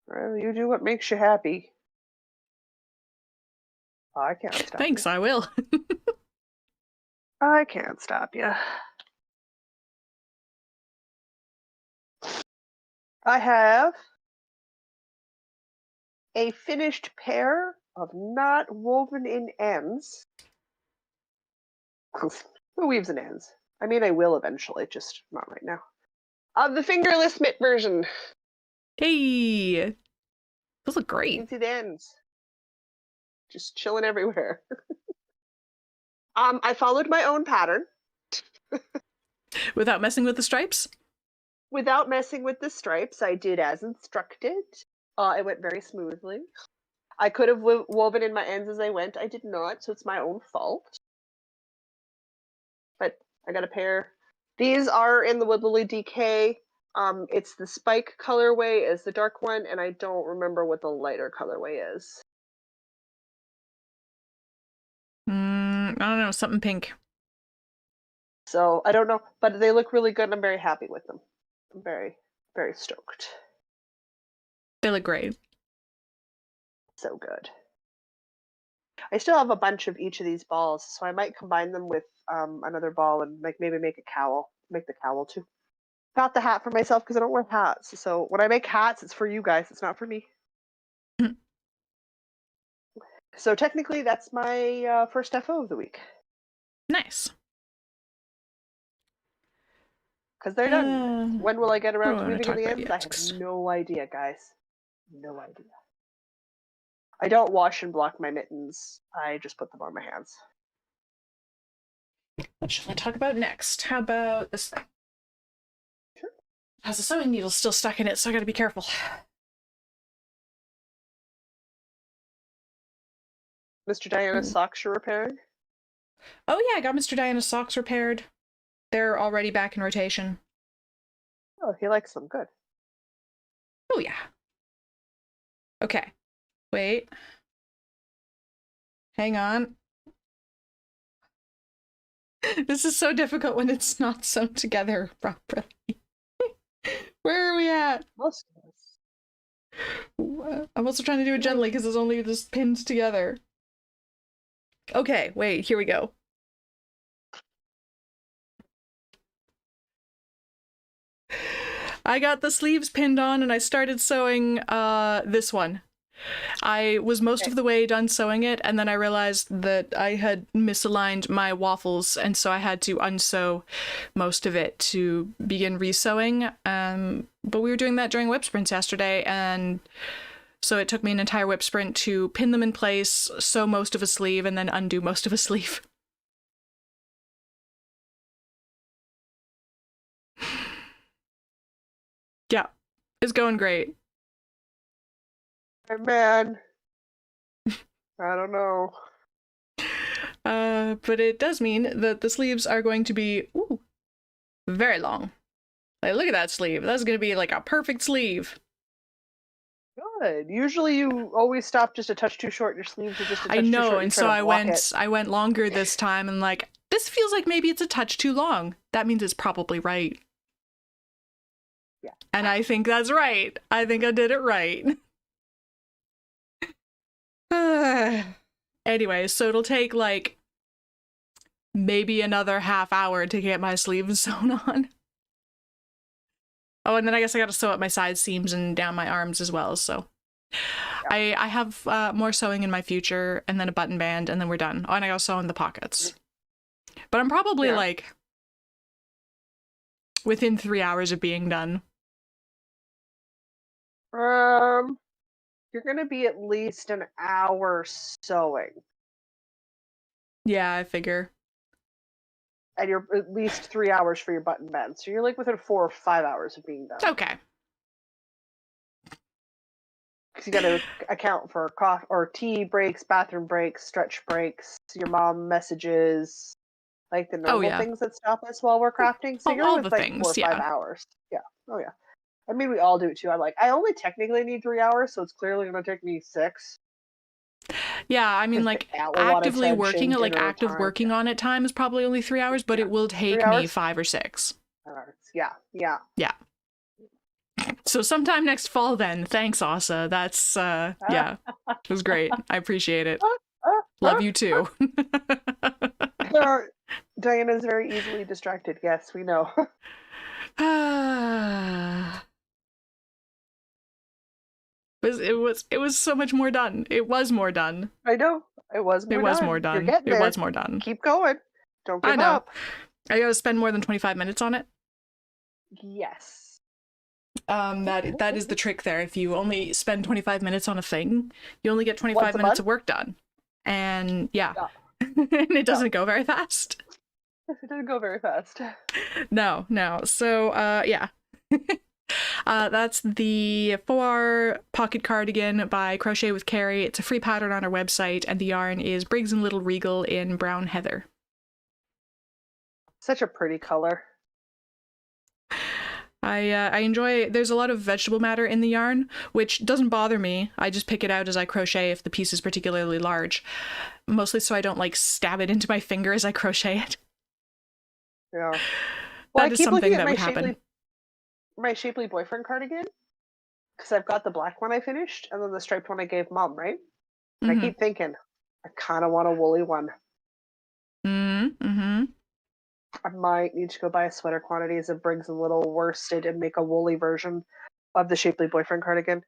Well, you do what makes you happy. I can't stop Thanks, you. I will. I can't stop you. I have a finished pair of not woven in ends. Who weaves in ends? I mean, I will eventually, just not right now. The fingerless mitt version. Hey, those look great. You can see the ends. Just chilling everywhere. I followed my own pattern. Without messing with the stripes? Without messing with the stripes, I did as instructed. It went very smoothly. I could have woven in my ends as I went. I did not, so it's my own fault. But I got a pair. These are in the Wood Lily DK. It's the spike colorway is the dark one, and I don't remember what the lighter colorway is. I don't know, something pink. So I don't know, but they look really good, and I'm very happy with them. I'm very, very stoked. They look great. So good. I still have a bunch of each of these balls, so I might combine them with another ball and maybe make a cowl. Make the cowl too. Not the hat for myself because I don't wear hats. So when I make hats, it's for you guys. It's not for me. So technically, that's my first FO of the week. Nice. Because they're done. When will I get around to weaving in the ends? I have no idea, guys. No idea. I don't wash and block my mittens. I just put them on my hands. What shall I talk about next? How about this thing? Sure. It has a sewing needle still stuck in it, so I gotta be careful. Mr. Diana's socks you're repairing? Oh yeah, I got Mr. Diana's socks repaired. They're already back in rotation. Oh, he likes them. Good. Oh yeah. Okay. Wait. Hang on. This is so difficult when it's not sewn together properly. Where are we at? Most of us. I'm also trying to do it gently because it's only just pinned together. Okay, wait, here we go. I got the sleeves pinned on and I started sewing this one. I was most of the way done sewing it, and then I realized that I had misaligned my waffles, and so I had to unsew most of it to begin resewing. But we were doing that during whip sprints yesterday, and so it took me an entire whip sprint to pin them in place, sew most of a sleeve, and then undo most of a sleeve. Yeah, it's going great. Hey, man. I don't know. But it does mean that the sleeves are going to be very long. Like, look at that sleeve. That's gonna be like a perfect sleeve. Good. Usually you always stop just a touch too short. Your sleeves are just a touch I too know, short. You and try so to block it. I went longer this time, and like this feels like maybe it's a touch too long. That means it's probably right. Yeah. And I think that's right. I think I did it right. Anyway, so it'll take like maybe another half hour to get my sleeves sewn on. Oh, and then I guess I gotta sew up my side seams and down my arms as well, so. Yeah. I have more sewing in my future, and then a button band, and then we're done. Oh, and I gotta sew in the pockets. But I'm probably like within 3 hours of being done. You're gonna be at least an hour sewing. Yeah, I figure. And you're at least 3 hours for your button band. So you're like within 4 or 5 hours of being done. Okay. Because you got to account for cough or tea breaks, bathroom breaks, stretch breaks, your mom messages, like the normal things that stop us while we're crafting. So you're with like things, 4 or 5 hours. Yeah. Oh yeah. I mean, we all do it too. I only technically need 3 hours, so it's clearly going to take me 6. Yeah, I mean, like actively working, like active working on it time is probably only 3 hours, but it will take me 5 or 6 hours. Yeah. So sometime next fall then. Thanks, Asa. That's yeah. It was great. I appreciate it. Love you too. Diana's very easily distracted. Yes, we know. It was so much more done. It was more done. I know. It was more done. It was more done. Keep going. Don't give up. I gotta spend more than 25 minutes on it. Yes. That is the trick there. If you only spend 25 minutes on a thing, you only get 25 minutes of work done. And yeah. And it doesn't go very fast. It doesn't go very fast. No. So yeah. That's the 4 pocket cardigan by Crochet with Carrie. It's a free pattern on our website, and the yarn is Briggs and Little Regal in brown heather. Such a pretty color. I enjoy, there's a lot of vegetable matter in the yarn, which doesn't bother me. I just pick it out as I crochet if the piece is particularly large, mostly so I don't like stab it into my finger as I crochet it. Yeah. Well, that is something that would happen. My Shapely Boyfriend cardigan, because I've got the black one I finished and then the striped one I gave Mom, right? And I keep thinking, I kind of want a woolly one. I might need to go buy a sweater quantities of Briggs and Little worsted and make a woolly version of the Shapely Boyfriend cardigan.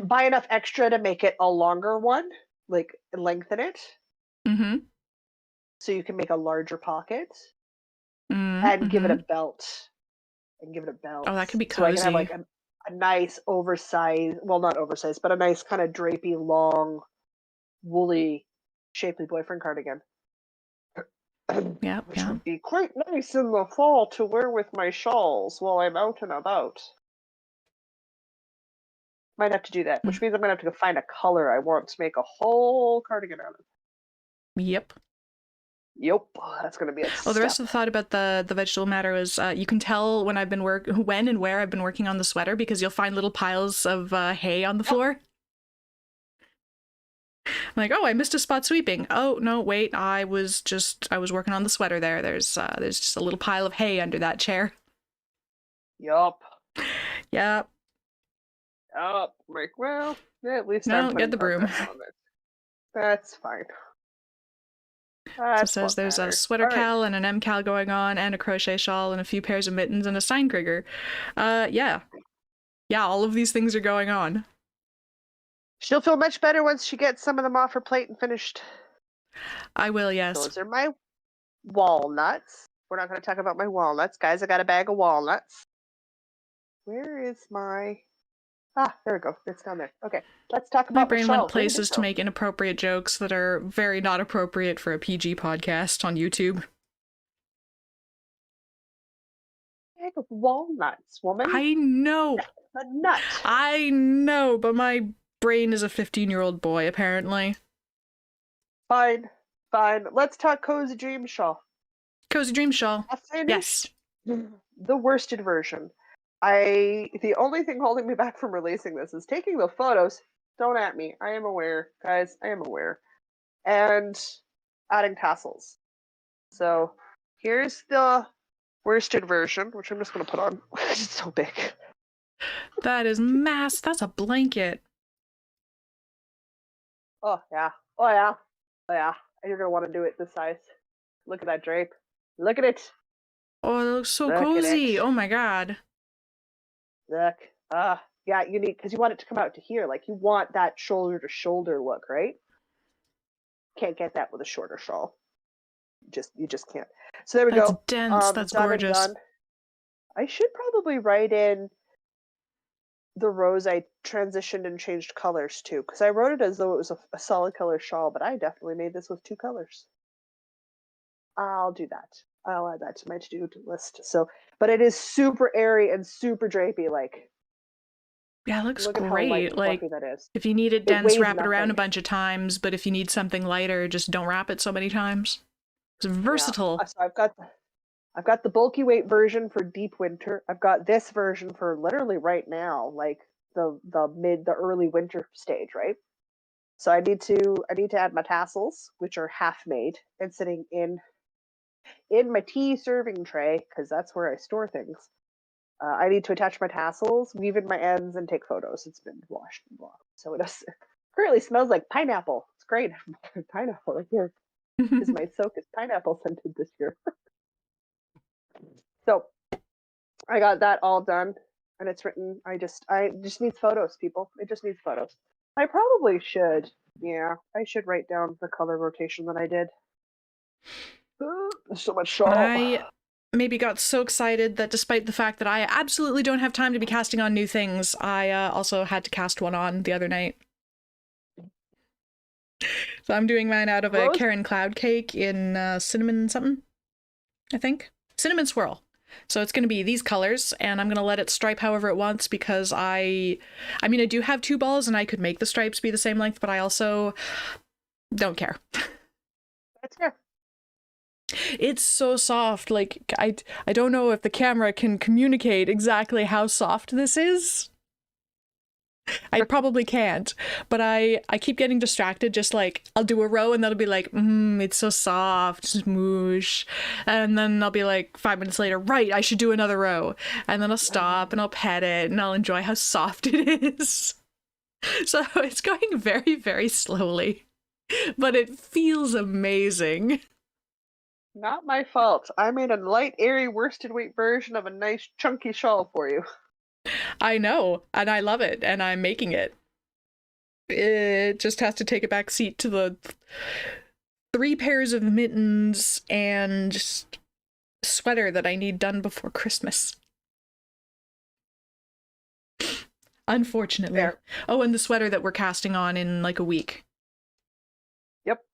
Buy enough extra to make it a longer one, like lengthen it. So you can make a larger pocket and give it a belt. Oh, that could be cozy. So I can have like a nice oversized, well, not oversized, but a nice kind of drapey, long, woolly Shapely Boyfriend cardigan. Which would be quite nice in the fall to wear with my shawls while I'm out and about. Might have to do that, which means I'm going to have to go find a color I want to make a whole cardigan out of. Yep. That's going to be a the rest of the thought about the vegetable matter is you can tell when I've been when and where I've been working on the sweater, because you'll find little piles of hay on the floor. I'm like, oh, I missed a spot sweeping. Oh no, wait, I was working on the sweater there. There's just a little pile of hay under that chair. Yup. Like, well, at least no, get the broom. That's fine. So it says there's a sweater cal and an M-cal going on, and a crochet shawl, and a few pairs of mittens, and a Steinkrieger. Yeah, all of these things are going on. She'll feel much better once she gets some of them off her plate and finished. I will, yes. Those are my walnuts. We're not going to talk about my walnuts. Guys, I got a bag of walnuts. Where is my... there we go. It's down there. Okay, let's talk about my brain went places to make inappropriate jokes that are very not appropriate for a PG podcast on YouTube. Bag of walnuts, woman. I know. A nut. I know, but my brain is a 15-year-old boy, apparently. Fine. Let's talk Cozy Dream Shawl. Cozy Dream Shawl. Yes. the worsted version. The only thing holding me back from releasing this is taking the photos. Don't at me. I am aware, guys. I am aware. And adding tassels. So here's the worsted version, which I'm just going to put on. It's so big. That is mass. That's a blanket. Oh, yeah. Oh, yeah. Oh, yeah. You're going to want to do it this size. Look at that drape. Look at it. Oh, it looks so Look at cozy. it. Oh my god. Look. Yeah, you need, because you want it to come out to here. Like, you want that shoulder to shoulder look, right? Can't get that with a shorter shawl. You just can't. So there we That's go. dense. That's Done and gorgeous. done. I should probably write in the rows I transitioned and changed colors to, because I wrote it as though it was a solid color shawl, but I definitely made this with 2 colors. I'll do that. I'll add that to my to-do list. So, but it is super airy and super drapey. Like, Yeah, it looks look at how light great. and Like, fluffy that is. if you need it It dense, weighs wrap it around a nothing. bunch of times, but if you need something lighter, just don't wrap it so many times. It's versatile. Yeah. So I've got the bulky weight version for deep winter. I've got this version for literally right now, like the early winter stage, right? So I need to add my tassels, which are half made and sitting in my tea serving tray, because that's where I store things. I need to attach my tassels, weave in my ends, and take photos. It's been washed and blah. So it currently smells like pineapple. It's great. Pineapple right here, because my soak is pineapple scented this year. So I got that all done, and it's written. I just need photos, people. It just needs photos. I probably should. Yeah, I should write down the color rotation that I did. There's so much shawl. I maybe got so excited that despite the fact that I absolutely don't have time to be casting on new things, I also had to cast one on the other night. So I'm doing mine out of a Karen Cloud cake in cinnamon something, I think. Cinnamon swirl. So it's going to be these colors, and I'm going to let it stripe however it wants, because I mean, I do have 2 balls, and I could make the stripes be the same length, but I also don't care. That's fair. It's so soft. Like, I don't know if the camera can communicate exactly how soft this is. I probably can't, but I keep getting distracted. Just like, I'll do a row and that'll be like, it's so soft, smoosh. And then I'll be like 5 minutes later, right, I should do another row. And then I'll stop and I'll pet it and I'll enjoy how soft it is. So it's going very, very slowly, but it feels amazing. Not my fault. I made a light, airy, worsted weight version of a nice, chunky shawl for you. I know, and I love it, and I'm making it. It just has to take a back seat to the 3 pairs of mittens and sweater that I need done before Christmas. Unfortunately. Fair. Oh, and the sweater that we're casting on in like a week. Yep.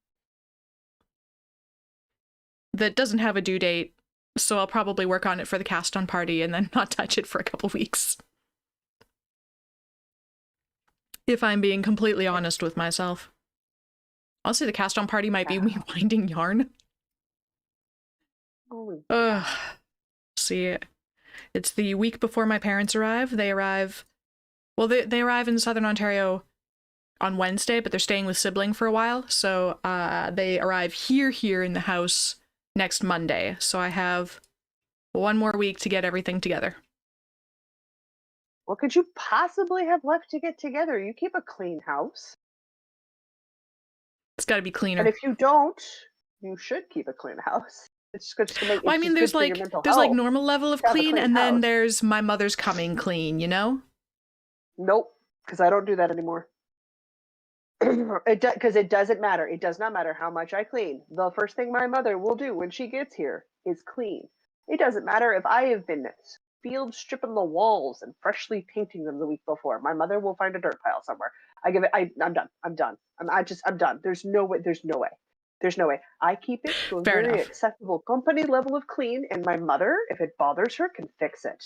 That doesn't have a due date, so I'll probably work on it for the cast on party and then not touch it for a couple weeks. If I'm being completely honest with myself. Honestly, the cast on party might be me winding yarn. Ugh. See, it's the week before my parents arrive. They arrive, well, they arrive in Southern Ontario on Wednesday, but they're staying with sibling for a while. So they arrive here in the house next Monday. So I have 1 more week to get everything together. What could you possibly have left to get together? You keep a clean house. It's got to be cleaner. And if you don't, you should keep a clean house. It's just good to make. Well, I mean, there's like normal level of clean, and then there's my mother's coming clean, you know? Nope, because I don't do that anymore. Because it doesn't matter. It does not matter how much I clean. The first thing my mother will do when she gets here is clean. It doesn't matter if I have been field stripping the walls and freshly painting them the week before. My mother will find a dirt pile somewhere. I'm done. I'm done. I'm done. There's no way. I keep it to a very acceptable company level of clean, and my mother, if it bothers her, can fix it.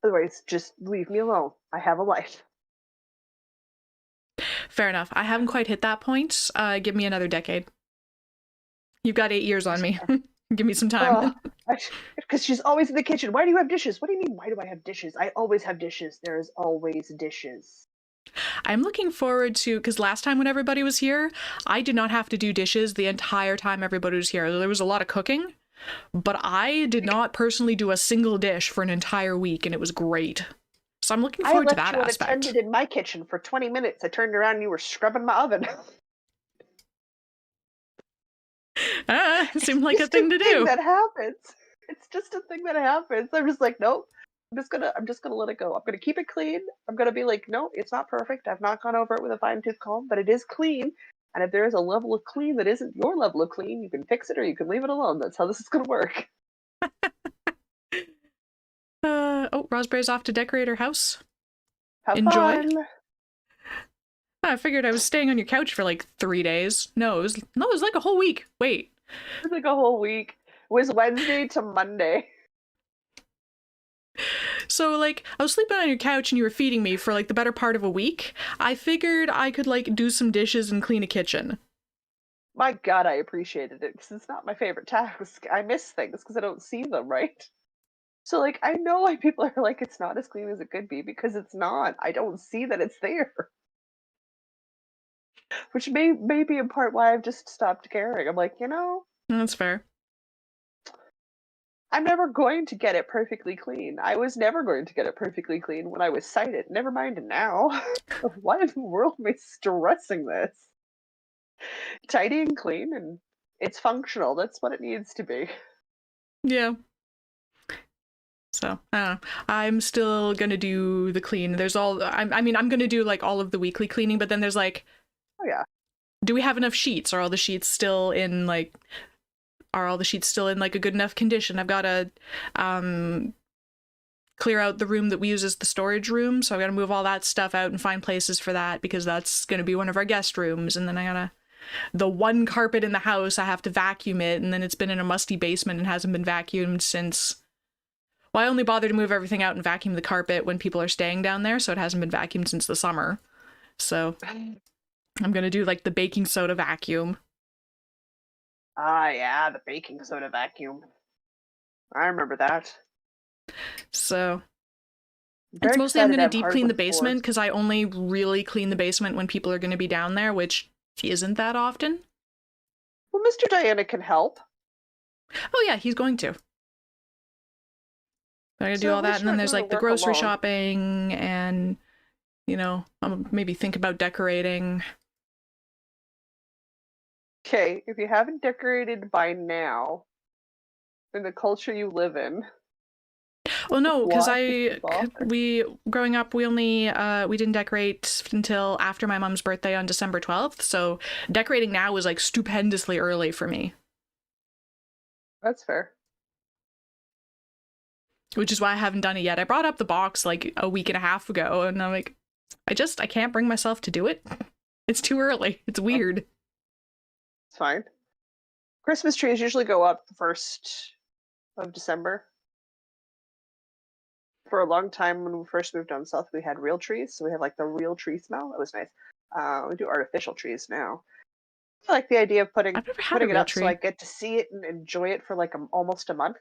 Otherwise, just leave me alone. I have a life. Fair enough. I haven't quite hit that point. Give me another decade. You've got 8 years on me. Give me some time. Because she's always in the kitchen. Why do you have dishes? What do you mean, why do I have dishes? I always have dishes. There's always dishes. I'm looking forward to, because last time when everybody was here, I did not have to do dishes the entire time everybody was here. There was a lot of cooking, but I did not personally do a single dish for an entire week, and it was great. So I'm looking forward to that I left you aspect. unattended in my kitchen for 20 minutes. I turned around and you were scrubbing my oven. It seemed like a thing to do. That happens. It's just a thing that happens. I'm just like, nope. I'm just gonna let it go. I'm gonna keep it clean. I'm gonna be like, no, it's not perfect. I've not gone over it with a fine tooth comb, but it is clean. And if there is a level of clean that isn't your level of clean, you can fix it or you can leave it alone. That's how this is gonna work. Oh, Rosemary's off to decorate her house. Have Enjoy. fun. I figured I was staying on your couch for like 3 days. No, it was like a whole week. Wait. It was like a whole week. It was Wednesday to Monday. So, like, I was sleeping on your couch and you were feeding me for, like, the better part of a week. I figured I could, like, do some dishes and clean a kitchen. My God, I appreciated it because it's not my favorite task. I miss things because I don't see them, right? So, like, I know why people are like, it's not as clean as it could be because it's not. I don't see that it's there. Which may be in part why I've just stopped caring. I'm like, That's fair. I'm never going to get it perfectly clean. I was never going to get it perfectly clean when I was sighted. Never mind now. Why in the world am I stressing this? Tidy and clean, and it's functional. That's what it needs to be. Yeah. So, I don't know. I'm still gonna do the clean. I'm gonna do, like, all of the weekly cleaning, but then there's, like... Oh, yeah. Do we have enough sheets? Are all the sheets still in, like... a good enough condition? I've gotta, clear out the room that we use as the storage room, so I've gotta move all that stuff out and find places for that, because that's gonna be one of our guest rooms, and then I gotta... The one carpet in the house, I have to vacuum it, and then it's been in a musty basement and hasn't been vacuumed since... Well, I only bother to move everything out and vacuum the carpet when people are staying down there, so it hasn't been vacuumed since the summer. So I'm gonna do, like, the baking soda vacuum. Ah, yeah, the baking soda vacuum. I remember that. So Very it's mostly I'm excited to gonna have deep clean the hardwood basement, floors. because I only really clean the basement when people are gonna be down there, which isn't that often. Well, Mr. Diana can help. Oh yeah, he's going to. I gotta do So all at that, least and then you're not there's, doing like, the the work grocery alone. shopping, and, I'll maybe think about decorating. Okay, if you haven't decorated by now, in the culture you live in, Well, no, because why bother? growing up, we didn't decorate until after my mom's birthday on December 12th, so decorating now was, like, stupendously early for me. That's fair. Which is why I haven't done it yet. I brought up the box, like, a week and a half ago, and I'm like, I can't bring myself to do it. It's too early. It's weird. It's fine. Christmas trees usually go up the 1st of December. For a long time when we first moved down south, we had real trees, so we had, like, the real tree smell. That was nice. We do artificial trees now. I like the idea of putting I've never had a it real up so I tree. get to see it and enjoy it for, like, almost a month,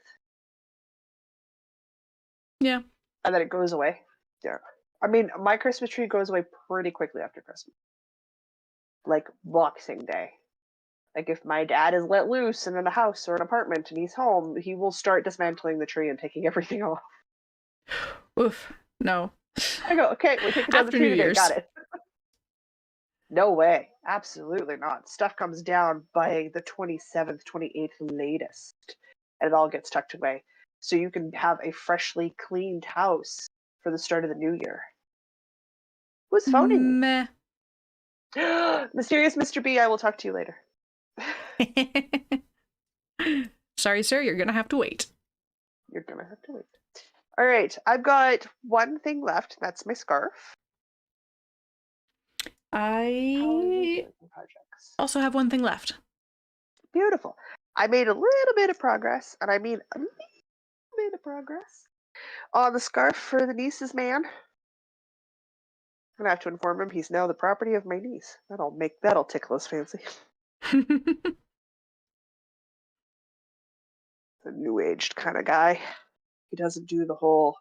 Yeah. and then it goes away. Yeah. I mean, my Christmas tree goes away pretty quickly after Christmas. Like Boxing Day. Like, if my dad is let loose and in a house or an apartment and he's home, he will start dismantling the tree and taking everything off. Oof. No. I go, okay, we're taking down the After tree New today. Year's. Got it. No way. Absolutely not. Stuff comes down by the 27th, 28th latest, and it all gets tucked away. So you can have a freshly cleaned house for the start of the new year. Who's phoning Meh. me? Mysterious Mr. B, I will talk to you later. Sorry, sir, you're gonna have to wait. You're gonna have to wait. All right, I've got one thing left. That's my scarf. How are you I doing on projects? also have one thing left. Beautiful. I made a little bit of progress, and I mean a little bit of progress, on the scarf for the niece's man. I'm gonna have to inform him he's now the property of my niece. That'll tickle his fancy. the new aged kind of guy. He doesn't do the whole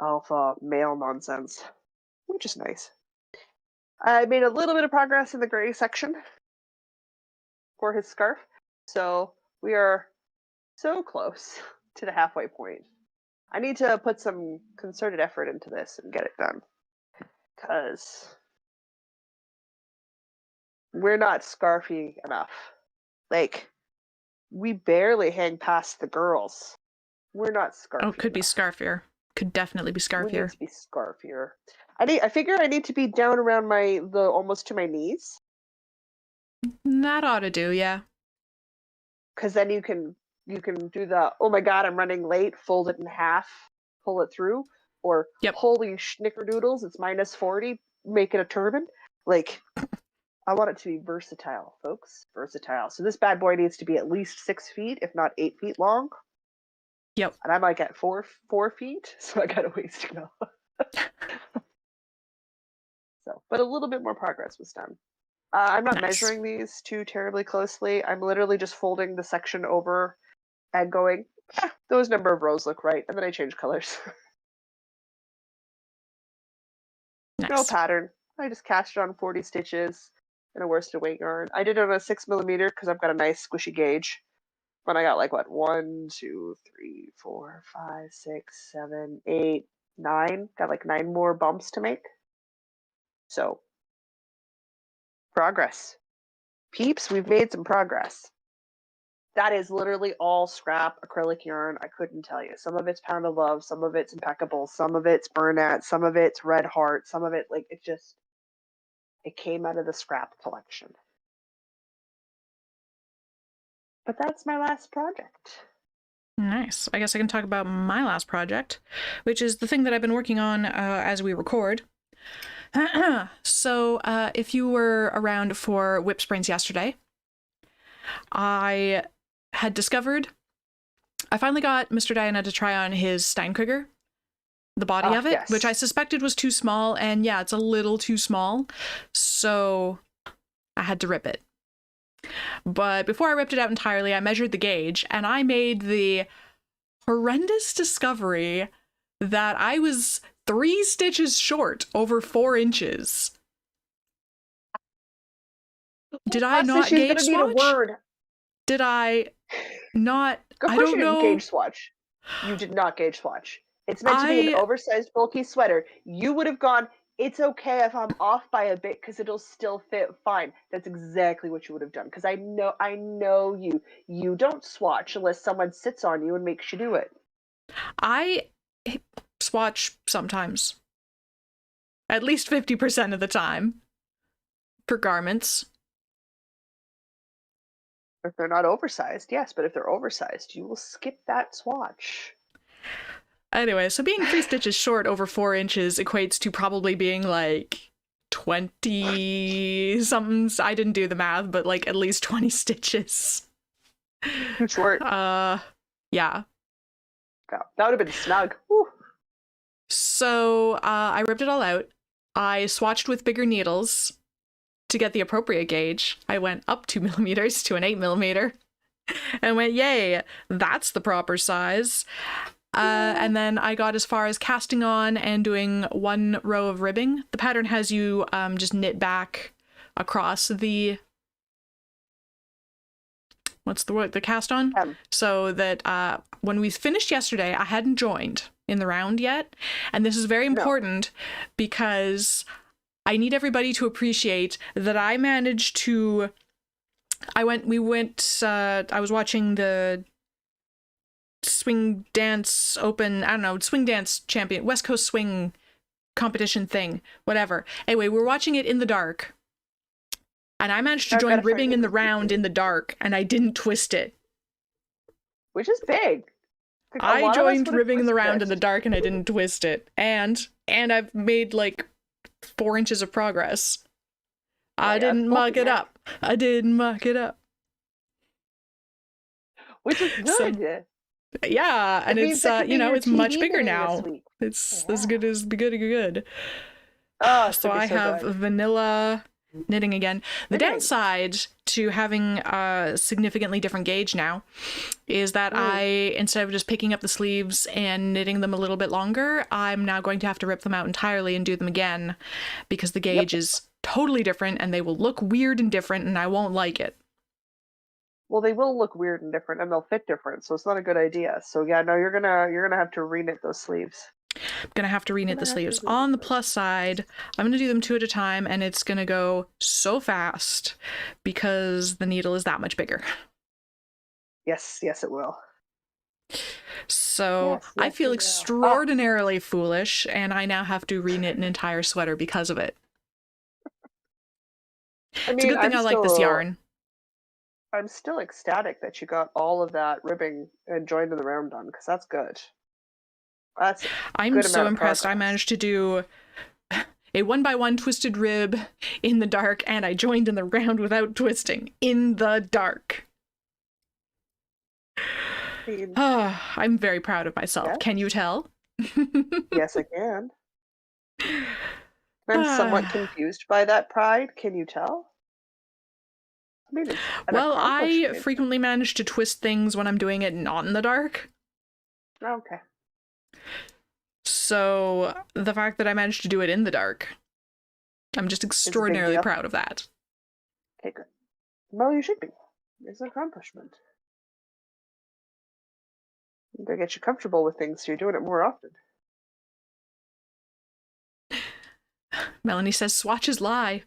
alpha male nonsense, which is nice. I made a little bit of progress in the gray section for his scarf, so we are so close to the halfway point. I need to put some concerted effort into this and get it done, because we're not scarfy enough. Like, we barely hang past the girls. We're not scarfy. Oh, could be enough. scarfier. Could definitely be We scarfier. need to be scarfier. I figure I need to be down around the almost to my knees, That ought to do, yeah. because then you can do the, oh my god, I'm running late, fold it in half, pull it through, or Yep. holy schnickerdoodles, it's minus 40, make it a turban. Like, I want it to be versatile, folks. Versatile. So this bad boy needs to be at least 6 feet, if not 8 feet long. Yep. And I'm like at 4 feet, so I got a ways to go. So, but a little bit more progress was done. I'm not Nice. measuring these too terribly closely. I'm literally just folding the section over and going, those number of rows look right, and then I change colors. No Nice. pattern. I just cast it on 40 stitches in a worsted weight yarn. I did it on a 6mm because I've got a nice squishy gauge. But I got like what, 1, 2, 3, 4, 5, 6, 7, 8, 9. Got like 9 more bumps to make. So, progress. Peeps, we've made some progress. That is literally all scrap acrylic yarn. I couldn't tell you. Some of it's Pound of Love, some of it's Impeccable, some of it's Bernat, some of it's Red Heart, some of it, like, it came out of the scrap collection. But that's my last project. Nice. I guess I can talk about my last project, which is the thing that I've been working on as we record. So, if you were around for Whip Springs yesterday, I had discovered, I finally got Mr. Diana to try on his Steinkrieger, the body of it, Yes. which I suspected was too small, and yeah, it's a little too small, so I had to rip it. But before I ripped it out entirely, I measured the gauge, and I made the horrendous discovery that I was 3 stitches short over 4 inches. Did I not She's gauge gonna need a swatch? word. Did I not? Of I course don't you didn't know. gauge swatch. You did not gauge swatch. It's meant to be an oversized, bulky sweater. You would have gone, it's okay if I'm off by a bit because it'll still fit fine. That's exactly what you would have done. Because I know you. You don't swatch unless someone sits on you and makes you do it. I swatch sometimes. At least 50% of the time. For garments. If they're not oversized, yes. But if they're oversized, you will skip that swatch. Anyway, so being 3 stitches short over 4 inches equates to probably being like 20 something. I didn't do the math, but like at least 20 stitches. Too short. Yeah. Yeah, that would have been snug. Whew. So I ripped it all out. I swatched with bigger needles to get the appropriate gauge. I went up 2mm to an 8mm and went, yay, that's the proper size. And then I got as far as casting on and doing 1 row of ribbing. The pattern has you just knit back across the, what's the word, the cast on? So that when we finished yesterday, I hadn't joined in the round yet. And this is very important because I need everybody to appreciate that I managed to, I was watching the swing dance open, I don't know, swing dance champion, West Coast swing competition thing, whatever. Anyway, we're watching it in the dark. And I managed to join ribbing in the round in the dark, and I didn't twist it. Which is big. I joined ribbing in the round in the dark, and I didn't twist it. And I've made like 4 inches of progress. I didn't muck it up. I didn't muck it up. Which is good. Yeah, and it's it's much bigger now. It's as good as good. Oh, so I have vanilla knitting again. The Knitting. downside to having a significantly different gauge now is that instead of just picking up the sleeves and knitting them a little bit longer, I'm now going to have to rip them out entirely and do them again because the gauge is totally different and they will look weird and different and I won't like it. Well, they will look weird and different, and they'll fit different, so it's not a good idea. So yeah, no, you're gonna have to reknit those sleeves. I'm gonna have to reknit the sleeves. On the plus side, I'm gonna do them 2 at a time, and it's gonna go so fast because the needle is that much bigger. Yes, it will. So Yes, I feel it will. extraordinarily foolish, and I now have to reknit an entire sweater because of it. I mean, It's a good thing I like this yarn. I'm still ecstatic that you got all of that ribbing and joined in the round done, because that's good. That's I'm so impressed. I managed to do a 1x1 twisted rib in the dark, and I joined in the round without twisting in the dark. I'm very proud of myself. Yes. Can you tell? Yes, I can. I'm somewhat confused by that pride. Can you tell? I mean, well, I frequently manage to twist things when I'm doing it not in the dark. Okay. So the fact that I managed to do it in the dark, I'm just extraordinarily proud of that. Okay, good. Well, you should be. It's an accomplishment. You gotta get you comfortable with things so you're doing it more often. Melanie says swatches lie.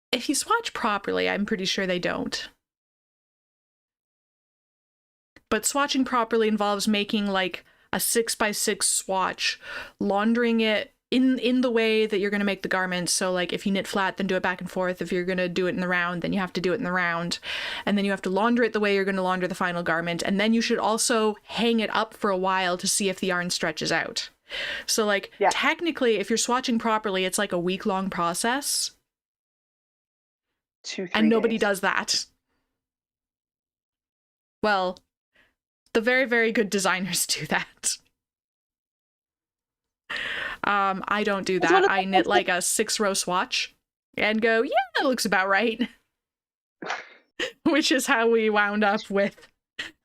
If you swatch properly, I'm pretty sure they don't. But swatching properly involves making like a 6x6 swatch, laundering it in the way that you're going to make the garment. So like if you knit flat, then do it back and forth. If you're going to do it in the round, then you have to do it in the round. And then you have to launder it the way you're going to launder the final garment. And then you should also hang it up for a while to see if the yarn stretches out. So like technically, if you're swatching properly, it's like a week-long process. 2-3 and nobody days. does that. Well, the very, very good designers do that. I don't do that. I knit like a 6-row swatch and go, yeah, that looks about right. Which is how we wound up with,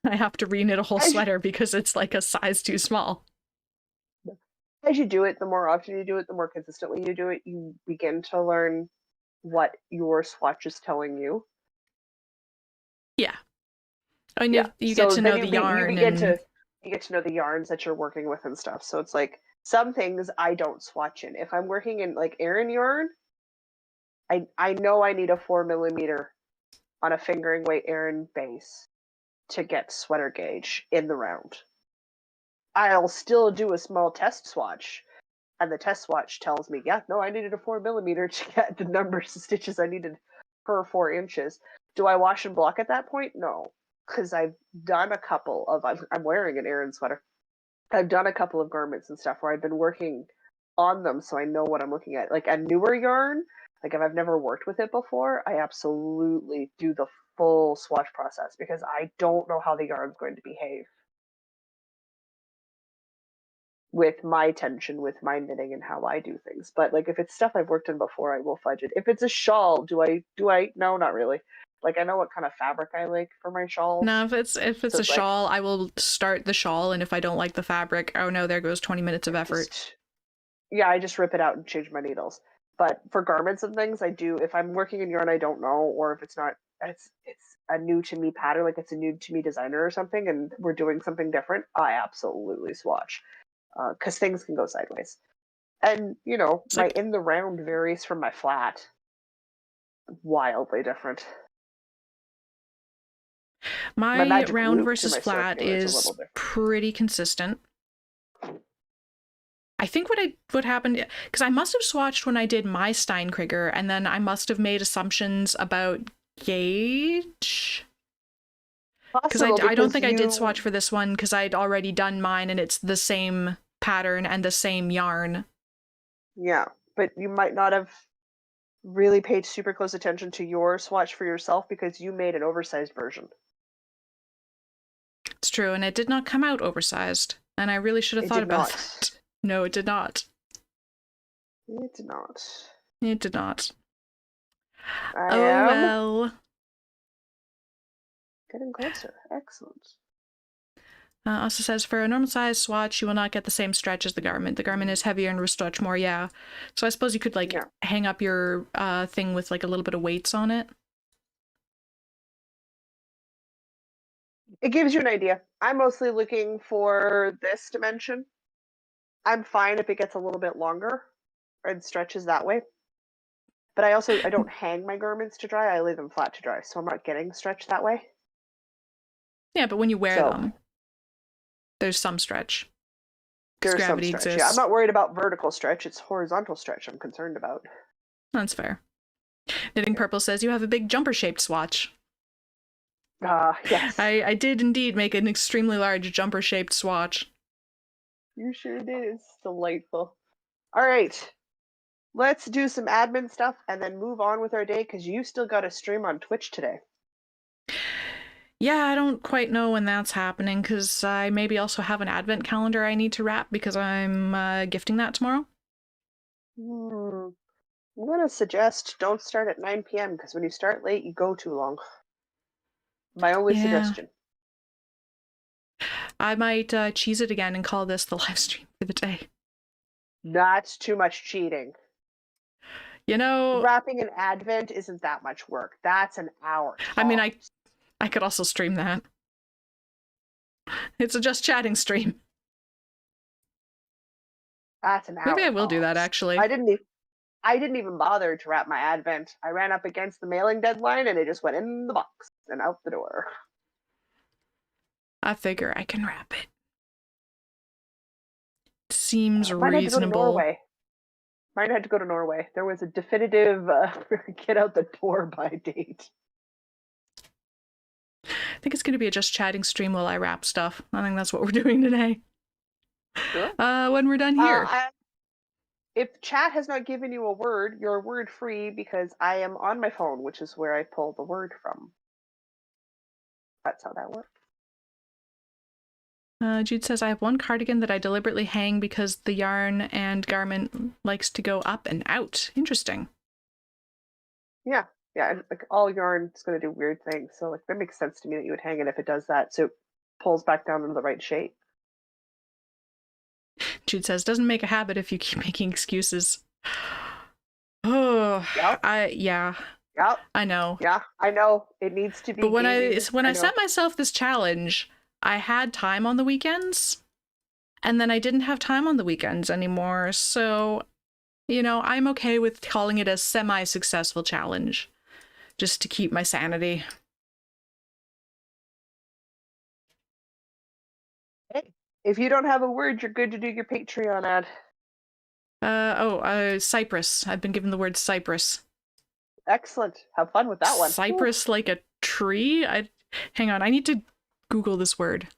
I have to reknit a whole sweater because it's like a size too small. As you do it, the more often you do it, the more consistently you do it, you begin to learn what your swatch is telling you. Yeah. I mean, you get to know the yarn. You get to know the yarns that you're working with and stuff. So it's like some things I don't swatch in. If I'm working in like Aran yarn, I know I need a 4mm on a fingering weight Aran base to get sweater gauge in the round. I'll still do a small test swatch, and the test swatch tells me, yeah, no, I needed a 4mm to get the numbers of stitches I needed per 4 inches. Do I wash and block at that point? No, because I've done a couple of, I'm wearing an Aran sweater. I've done a couple of garments and stuff where I've been working on them, so I know what I'm looking at. Like a newer yarn, like if I've never worked with it before, I absolutely do the full swatch process because I don't know how the yarn's going to behave with my tension, with my knitting, and how I do things. But like if it's stuff I've worked in before, I will fudge it. If it's a shawl, do I? No, not really. Like I know what kind of fabric I like for my shawls. No, if it's a shawl, I will start the shawl, and if I don't like the fabric, oh no, there goes 20 minutes of effort. I just rip it out and change my needles. But for garments and things, I do. If I'm working in yarn I don't know, or if it's not, it's a new to me pattern, like it's a new to me designer or something, and we're doing something different, I absolutely swatch. Because things can go sideways. And, you know, my in the round varies from my flat. Wildly different. My round versus flat is pretty consistent. I think what happened, because I must have swatched when I did my Steinkrieger, and then I must have made assumptions about gauge. Because I don't think I did swatch for this one because I'd already done mine and it's the same pattern and the same yarn. Yeah, but you might not have really paid super close attention to your swatch for yourself because you made an oversized version. It's true, and it did not come out oversized. And I really should have thought about that. No, it did not. It did not. It did not. I Oh am well. getting closer. Excellent. Also says, for a normal size swatch, you will not get the same stretch as the garment. The garment is heavier and will stretch more, yeah. So I suppose you could, like, Yeah. hang up your thing with, like, a little bit of weights on it. It gives you an idea. I'm mostly looking for this dimension. I'm fine if it gets a little bit longer and stretches that way. But I don't hang my garments to dry. I leave them flat to dry, so I'm not getting stretched that way. Yeah, but when you wear So them, there's some stretch. Because there's some gravity stretch. Yeah, I'm exists. not worried about vertical stretch. It's horizontal stretch I'm concerned about. That's fair. Knitting Purple says, you have a big jumper-shaped swatch. Yes. I did indeed make an extremely large jumper-shaped swatch. You sure did. It's delightful. All right. Let's do some admin stuff and then move on with our day because you still got a stream on Twitch today. Yeah, I don't quite know when that's happening because I maybe also have an advent calendar I need to wrap because I'm gifting that tomorrow. I'm going to suggest don't start at 9 p.m. because when you start late, you go too long. My only suggestion. I might cheese it again and call this the live stream for the day. That's too much cheating. You know, wrapping an advent isn't that much work. That's an hour. I mean, I could also stream that. It's a just chatting stream. That's an hour. Maybe I will do that, actually. I didn't even bother to wrap my advent. I ran up against the mailing deadline and it just went in the box and out the door. I figure I can wrap it. Seems Mine reasonable. Mine had to go to Norway. There was a definitive get out the door by date. I think it's going to be a just chatting stream while I wrap stuff. I think that's what we're doing today. Sure. When we're done here. If chat has not given you a word, you're word free because I am on my phone, which is where I pull the word from. That's how that works. Jude says, I have one cardigan that I deliberately hang because the yarn and garment likes to go up and out. Interesting. Yeah, and like all yarn is going to do weird things. So like that makes sense to me that you would hang it if it does that. So it pulls back down into the right shape. Jude says, doesn't make a habit if you keep making excuses. Oh, Yep. Yeah. Yep. I know. Yeah, I know. It needs to be. But when I set myself this challenge, I had time on the weekends, and then I didn't have time on the weekends anymore. So, you know, I'm okay with calling it a semi-successful challenge, just to keep my sanity. Hey, if you don't have a word, you're good to do your Patreon ad. Cypress. I've been given the word cypress. Excellent. Have fun with that one. Cypress, like a tree? Hang on, I need to Google this word.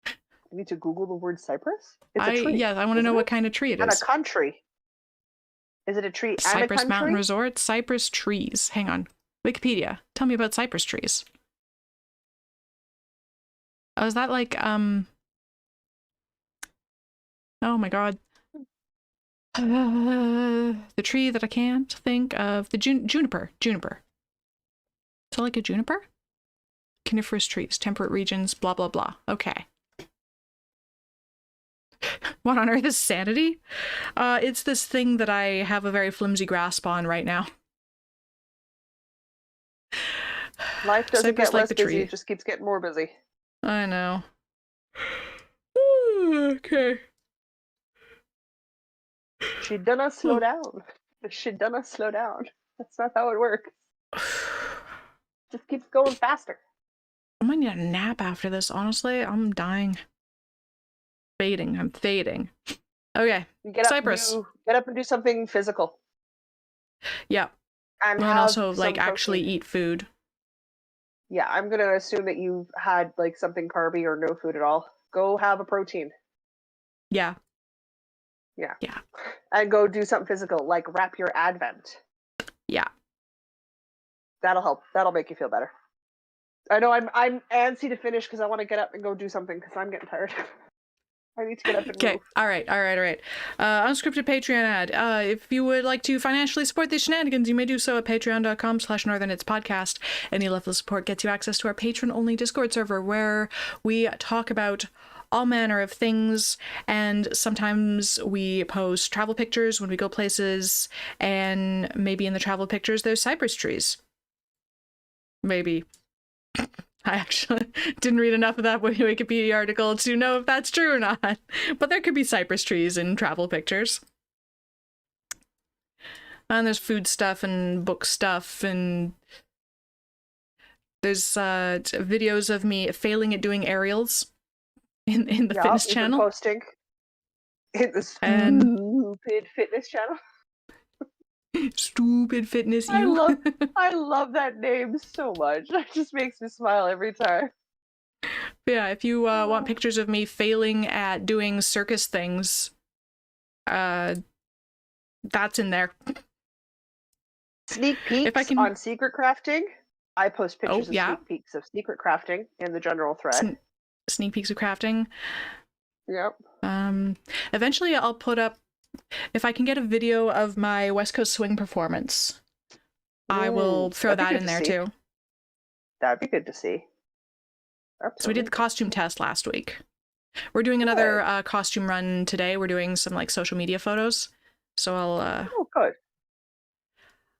You need to Google the word cypress? It's a tree. Yeah, I want to know what kind of tree it is. And a country. Is it a tree and a country? Cypress Mountain Resort, cypress trees. Hang on. Wikipedia. Tell me about cypress trees. Oh, is that like, oh my god. The tree that I can't think of. The juniper. Juniper. Is that like a juniper? Coniferous trees, temperate regions, blah, blah, blah. Okay. What on earth is sanity? It's this thing that I have a very flimsy grasp on right now. Life doesn't get less busy, it just keeps getting more busy. I know. Okay. She done slow down. She done slow down. That's not how it works. Just keeps going faster. I might need a nap after this, honestly. I'm dying. I'm fading. Okay. Cypress. Get up and do something physical. Yeah. And also like actually eat food. Yeah, I'm gonna assume that you've had like something carby or no food at all. Go have a protein. Yeah. Yeah. Yeah. And go do something physical, like wrap your advent. Yeah. That'll help. That'll make you feel better. I know I'm antsy to finish because I want to get up and go do something because I'm getting tired. I need to get up and Okay. move. All right. Unscripted Patreon ad. If you would like to financially support these shenanigans, you may do so at patreon.com/northernitspodcast. Any level of support gets you access to our patron-only Discord server where we talk about all manner of things, and sometimes we post travel pictures when we go places, and maybe in the travel pictures there's cypress trees. Maybe. I actually didn't read enough of that Wikipedia article to know if that's true or not. But there could be cypress trees in travel pictures. And there's food stuff and book stuff, and there's videos of me failing at doing aerials in the fitness You've been channel. posting in the And stupid fitness channel. Stupid fitness I you. love that name so much. It just makes me smile every time. Yeah, if you want pictures of me failing at doing circus things, that's in there. Sneak peeks on secret crafting. I post pictures of sneak peeks of secret crafting in the general thread. Sneak peeks of crafting. Yep. Eventually I'll put up, if I can get a video of my West Coast Swing performance, I will throw that in there too. That'd be good to see. Absolutely. So we did the costume test last week. We're doing another costume run today. We're doing some like social media photos. So I'll oh, good.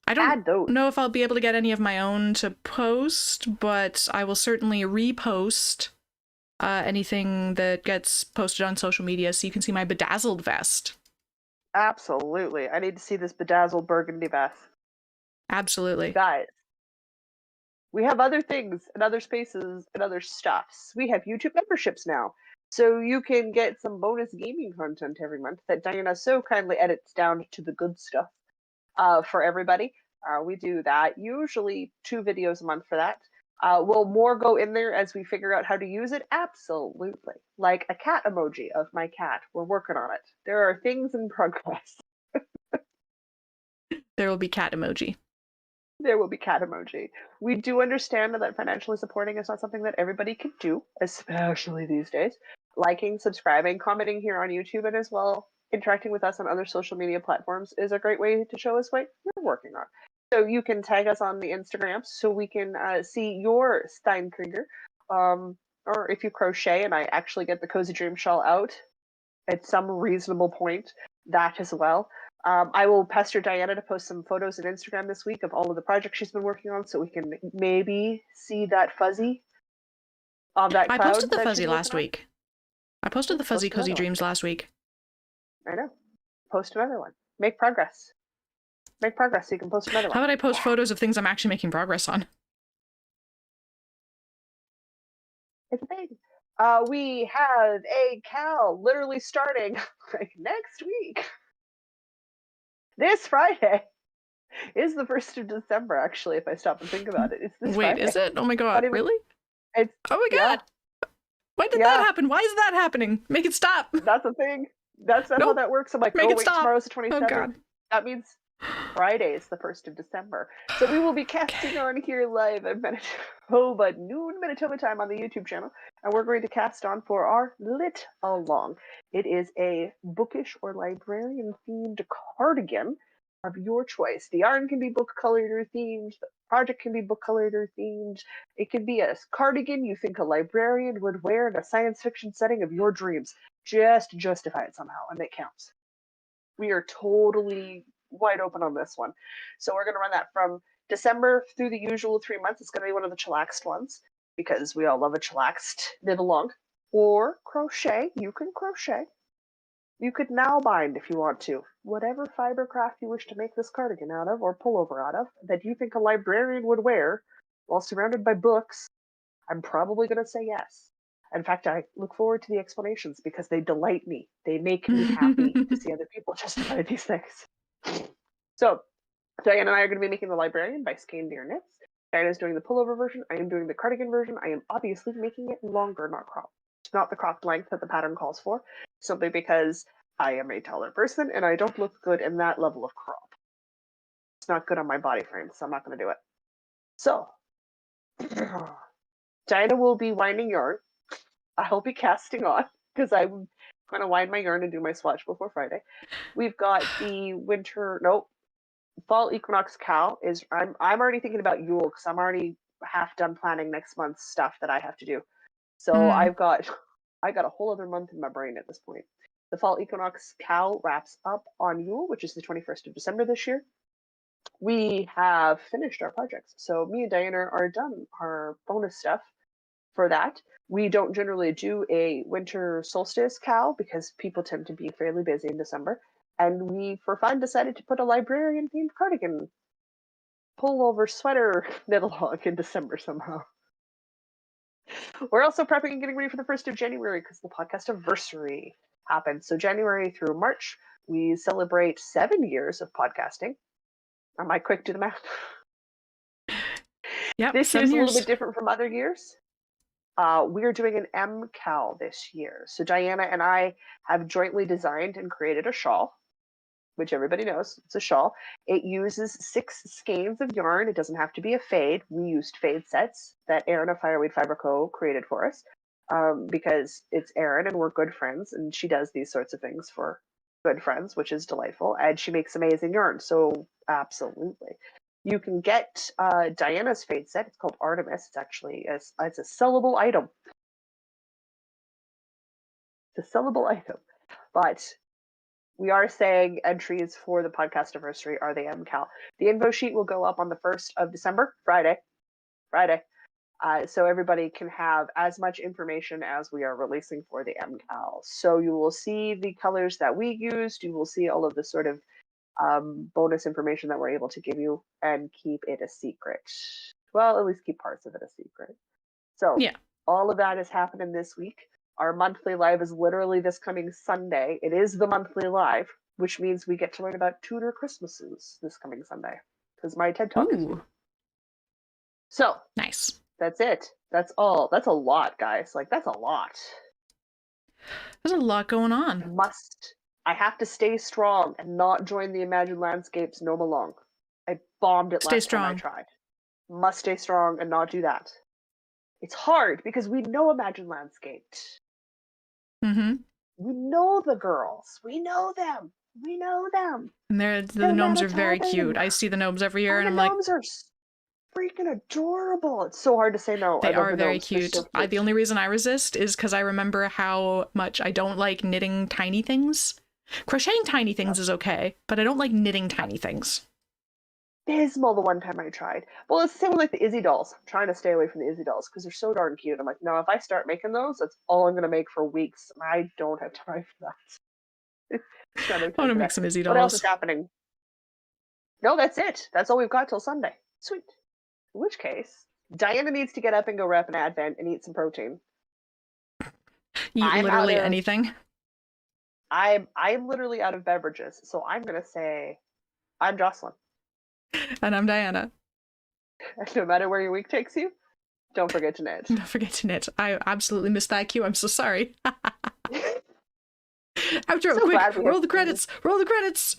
I don't know if I'll be able to get any of my own to post, but I will certainly repost anything that gets posted on social media so you can see my bedazzled vest. Absolutely. I need to see this bedazzled burgundy vest. Absolutely. Guys, we have other things and other spaces and other stuffs. We have YouTube memberships now. So you can get some bonus gaming content every month that Diana so kindly edits down to the good stuff for everybody. We do that, usually 2 videos a month for that. Will more go in there as we figure out how to use it? Absolutely. Like a cat emoji of my cat. We're working on it. There are things in progress. There will be cat emoji. There will be cat emoji. We do understand that financially supporting is not something that everybody can do, especially these days. Liking, subscribing, commenting here on YouTube, and as well interacting with us on other social media platforms is a great way to show us what you're working on. So you can tag us on the Instagram so we can see your Steinkrieger. Or if you crochet and I actually get the Cozy Dream shawl out at some reasonable point, that as well. I will pester Diana to post some photos on Instagram this week of all of the projects she's been working on so we can maybe see that fuzzy on that cloud. I posted the fuzzy last week. I posted the fuzzy Cozy Dreams last week. I know. Post another one. Make progress. Make progress so you can post another one. How about I post photos of things I'm actually making progress on? It's a thing. We have a Cal literally starting like next week. This Friday is the 1st of December, actually, if I stop and think about it. It's this Friday. Is it? Oh my god, really? Oh my god! When did that happen? Why is that happening? Make it stop! That's a thing. That's how that works. I'm like, make it stop. Tomorrow's the 27th. Oh god. That means Friday is the 1st of December. So we will be casting on here live at Manitoba, noon Manitoba time on the YouTube channel. And we're going to cast on for our Lit Along. It is a bookish or librarian themed cardigan of your choice. The yarn can be book colored or themed. The project can be book colored or themed. It can be a cardigan you think a librarian would wear in a science fiction setting of your dreams. Just justify it somehow, and it counts. We are totally wide open on this one. So we're going to run that from December through the usual 3 months. It's going to be one of the chillaxed ones because we all love a chillaxed knit along. Or crochet. You can crochet. You could now bind if you want to. Whatever fiber craft you wish to make this cardigan out of or pullover out of that you think a librarian would wear while surrounded by books, I'm probably going to say yes. In fact, I look forward to the explanations because they delight me. They make me happy to see other people justify these things. So, Diana and I are going to be making the librarian by Scandier Knits. Diana is doing the pullover version. I am doing the cardigan version. I am obviously making it longer, not cropped. Not the cropped length that the pattern calls for, simply because I am a taller person and I don't look good in that level of crop. It's not good on my body frame, so I'm not going to do it. So, Diana will be winding yarn. I'll be casting on because I'm going to wind my yarn and do my swatch before Friday. We've got the fall equinox cow is I'm already thinking about Yule because I'm already half done planning next month's stuff that I have to do. So I got a whole other month in my brain at this point. The fall equinox cow wraps up on Yule, which is the 21st of December this year. We have finished our projects. So me and Diana are done our bonus stuff for that. We don't generally do a winter solstice cow because people tend to be fairly busy in December. And we, for fun, decided to put a librarian-themed cardigan pullover sweater knit along in December somehow. We're also prepping and getting ready for the 1st of January because the podcast anniversary happens. So January through March, we celebrate 7 years of podcasting. Am I quick to the math? Yeah, this year's a little bit different from other years. We're doing an MCAL this year. So Diana and I have jointly designed and created a shawl, which everybody knows, it's a shawl. It uses 6 skeins of yarn. It doesn't have to be a fade. We used fade sets that Erin of Fireweed Fiber Co. created for us because it's Erin and we're good friends, and she does these sorts of things for good friends, which is delightful, and she makes amazing yarn, so absolutely. You can get Diana's fade set. It's called Artemis. It's actually it's a sellable item. It's a sellable item, but we are saying entries for the podcast anniversary are the MCAL. The info sheet will go up on the 1st of December, Friday. So everybody can have as much information as we are releasing for the MCAL. So you will see the colors that we used. You will see all of the sort of bonus information that we're able to give you and keep it a secret. Well, at least keep parts of it a secret. So yeah, all of that is happening this week. Our monthly live is literally this coming Sunday. It is the monthly live, which means we get to learn about Tudor Christmases this coming Sunday because my TED Talk is new. So nice. That's it. That's all. That's a lot, guys. Like, that's a lot. There's a lot going on. I have to stay strong and not join the Imagined Landscapes no long. I bombed it last time I tried. Must stay strong and not do that. It's hard because we know Imagined Landscapes. Mm-hmm. We know the girls. We know them. We know them. And the gnomes are very cute. I see the gnomes every year, and I'm like, the gnomes are freaking adorable. It's so hard to say no. They are very cute. So cute. The only reason I resist is because I remember how much I don't like knitting tiny things. Crocheting tiny things is okay, but I don't like knitting tiny things. Dismal the one time I tried. Well, it's the same with like the Izzy dolls. I'm trying to stay away from the Izzy dolls because they're so darn cute. I'm like, no, if I start making those, that's all I'm going to make for weeks. And I don't have time for that. I want to make some Izzy dolls. What else is happening? No, that's it. That's all we've got till Sunday. Sweet. In which case, Diana needs to get up and go rep an Advent and eat some protein. Eat literally anything. I'm literally out of beverages, so I'm gonna say I'm Jocelyn. And I'm Diana. And no matter where your week takes you, don't forget to knit. Don't forget to knit. I absolutely missed that cue. I'm so sorry. Outro, quick, roll the credits. Roll the credits.